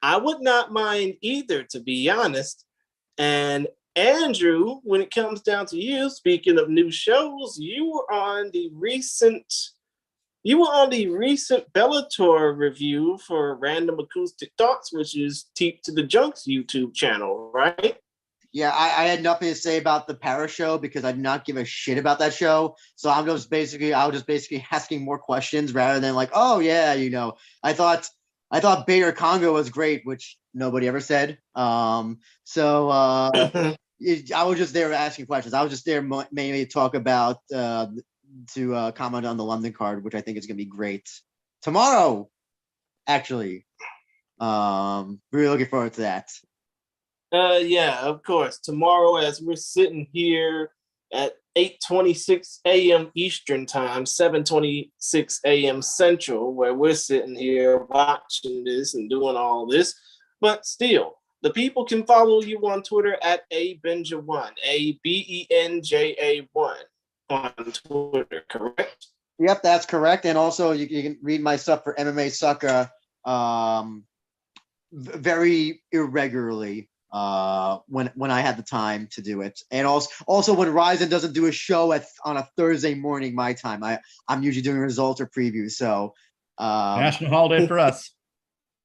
I would not mind either, to be honest. And Andrew, when it comes down to you, speaking of new shows, you were on the recent Bellator review for Random Acoustic Thoughts, which is Teep to the Junks YouTube channel, right? Yeah, I had nothing to say about the Para show because I did not give a shit about that show. So I was just basically asking more questions rather than like, oh yeah, I thought Bader Congo was great, which nobody ever said. I was just there asking questions. I was just there mainly to talk about to comment on the London card, which I think is going to be great tomorrow. Actually, really looking forward to that. Yeah, of course. Tomorrow, as we're sitting here at 8:26 a.m. Eastern Time, 7:26 a.m. Central, where we're sitting here watching this and doing all this. But still, the people can follow you on Twitter at abenja1, ABENJA1 on Twitter, correct? Yep, that's correct. And also, you can read my stuff for MMA Sucker very irregularly when I had the time to do it. And also when Rizin doesn't do a show on a Thursday morning my time, I'm usually doing results or previews. So national holiday for us.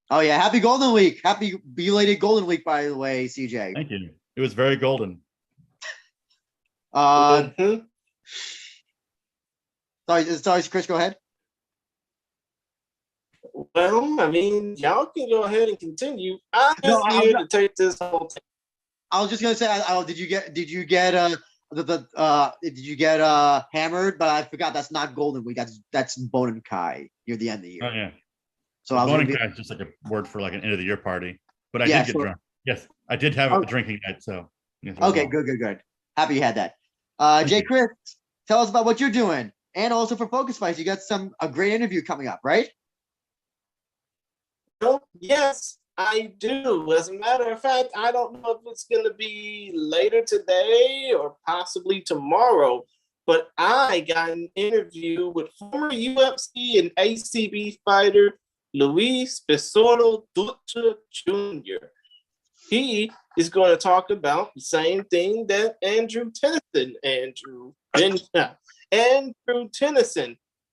Oh yeah, happy Golden Week. Happy belated Golden Week, by the way, CJ. Thank you. It was very golden. Sorry, Chris, go ahead. Well, I mean, y'all can go ahead and continue. I'm just here to take this whole thing. I was just gonna say, did you get hammered? But I forgot that's not Golden Week. That's Bonin Kai near the end of the year. Oh yeah. So Bonin Kai is just like a word for like an end of the year party. But I did get drunk. Yes, I did have a drinking night. So okay, good. Happy you had that. Jay Chris, tell us about what you're doing, and also for Focus Fights, you got a great interview coming up, right? Well, yes, I do. As a matter of fact, I don't know if it's going to be later today or possibly tomorrow, but I got an interview with former UFC and ACB fighter Luis Besoro Dutra Jr. He is going to talk about the same thing that Andrew Tennyson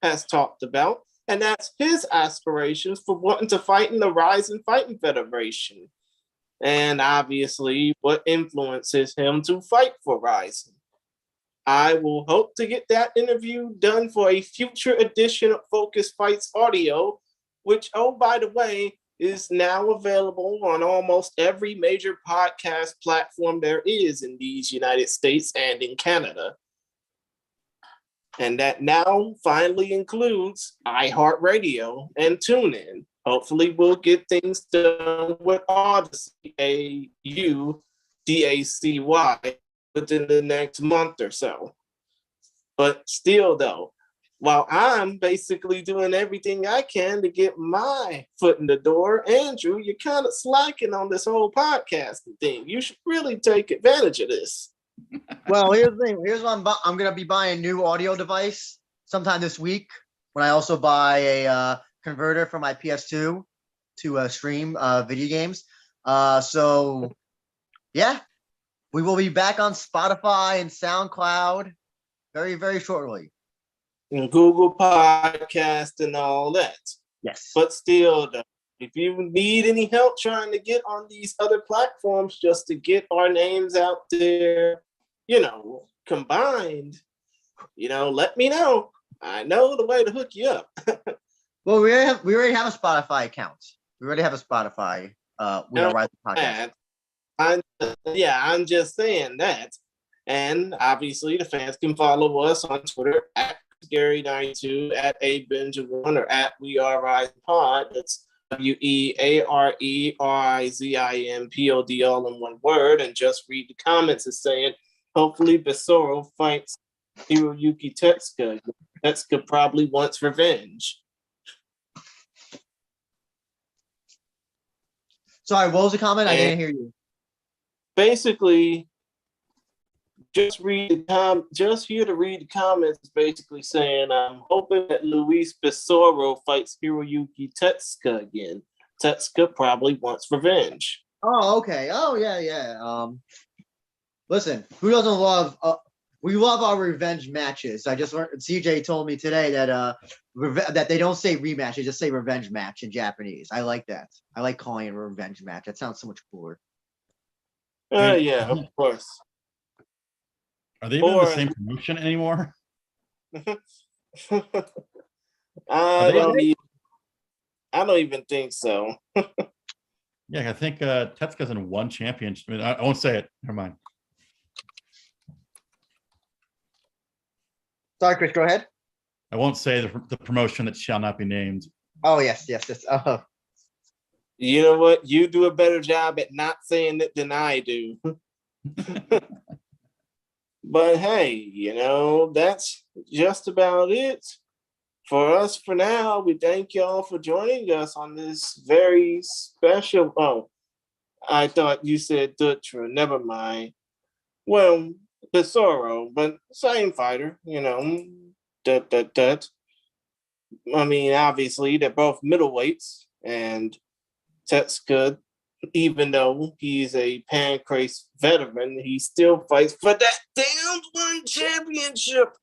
has talked about, and that's his aspirations for wanting to fight in the Rizin Fighting Federation, and obviously what influences him to fight for Rizin. I will hope to get that interview done for a future edition of Focus Fights Audio, which, oh, by the way, is now available on almost every major podcast platform there is in these United States and in Canada. And that now finally includes iHeartRadio and TuneIn. Hopefully, we'll get things done with Odyssey, AUDACY, within the next month or so. But still, though, while I'm basically doing everything I can to get my foot in the door, Andrew, you're kind of slacking on this whole podcasting thing. You should really take advantage of this. Well, here's the thing. Here's what I'm going to be buying a new audio device sometime this week when I also buy a converter for my PS2 to stream video games. So, yeah, we will be back on Spotify and SoundCloud very, very shortly. And Google Podcast and all that. Yes. But still, though, if you need any help trying to get on these other platforms just to get our names out there, combined, let me know. I know the way to hook you up. Well, we already have a Spotify account. We already have a Spotify. We are Rizin podcast. I'm just saying that. And obviously, the fans can follow us on Twitter at Gary92, at ABenjamin, or at We Are Rizin Pod. That's WeAreRizinPod, all in one word. And just read the comments and saying, hopefully, Besoro fights Hiroyuki Tetsuka. Tetsuka probably wants revenge. Sorry, what was the comment? I didn't hear you. Basically, just hear to read the comments, basically saying, I'm hoping that Luis Besoro fights Hiroyuki Tetsuka again. Tetsuka probably wants revenge. Oh, okay. Oh, yeah. Listen, who doesn't love? We love our revenge matches. I just learned. CJ told me today that that they don't say rematch; they just say revenge match in Japanese. I like that. I like calling it a revenge match. That sounds so much cooler. Yeah, of course. Are they even in the same promotion anymore? I don't even think so. Yeah, I think Tetsuka's in one championship. I mean, I won't say it. Never mind. Sorry, Chris, go ahead. I won't say the promotion that shall not be named. Oh, yes. Oh. You know what? You do a better job at not saying it than I do. But hey, that's just about it for us for now. We thank y'all for joining us on this very special. Oh, I thought you said Dutra. Never mind. Well, Besoro, but same fighter, that. I mean, obviously, they're both middleweights, and Tetsuka, even though he's a Pancrase veteran, he still fights for that damn one championship.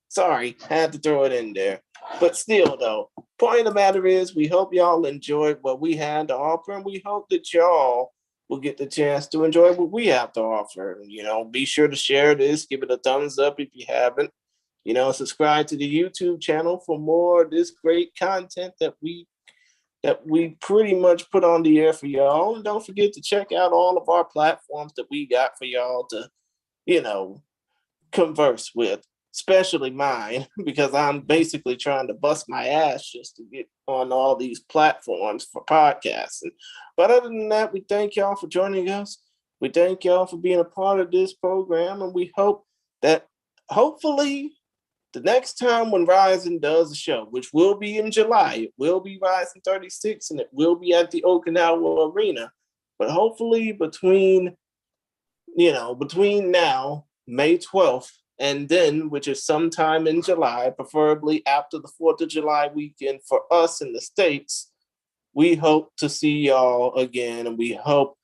Sorry, had to throw it in there. But still, though, point of the matter is, we hope y'all enjoyed what we had to offer, and we hope that y'all will get the chance to enjoy what we have to offer. Be sure to share this, give it a thumbs up if you haven't. Subscribe to the YouTube channel for more of this great content that we pretty much put on the air for y'all. And don't forget to check out all of our platforms that we got for y'all to, converse with, especially mine, because I'm basically trying to bust my ass just to get on all these platforms for podcasting. But other than that, we thank y'all for joining us. We thank y'all for being a part of this program, and we hope that hopefully the next time when Rizin does a show, which will be in July, it will be Rizin 36, and it will be at the Okinawa Arena. But hopefully between now, May 12th, and then, which is sometime in July, preferably after the 4th of July weekend for us in the States, we hope to see y'all again, and we hope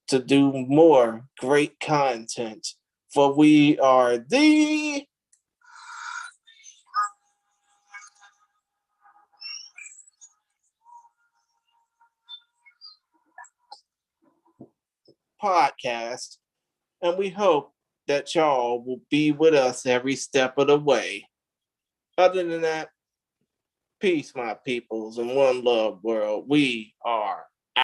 to do more great content. For we are the podcast, and we hope that y'all will be with us every step of the way. Other than that, Peace, my peoples, and one love world. We are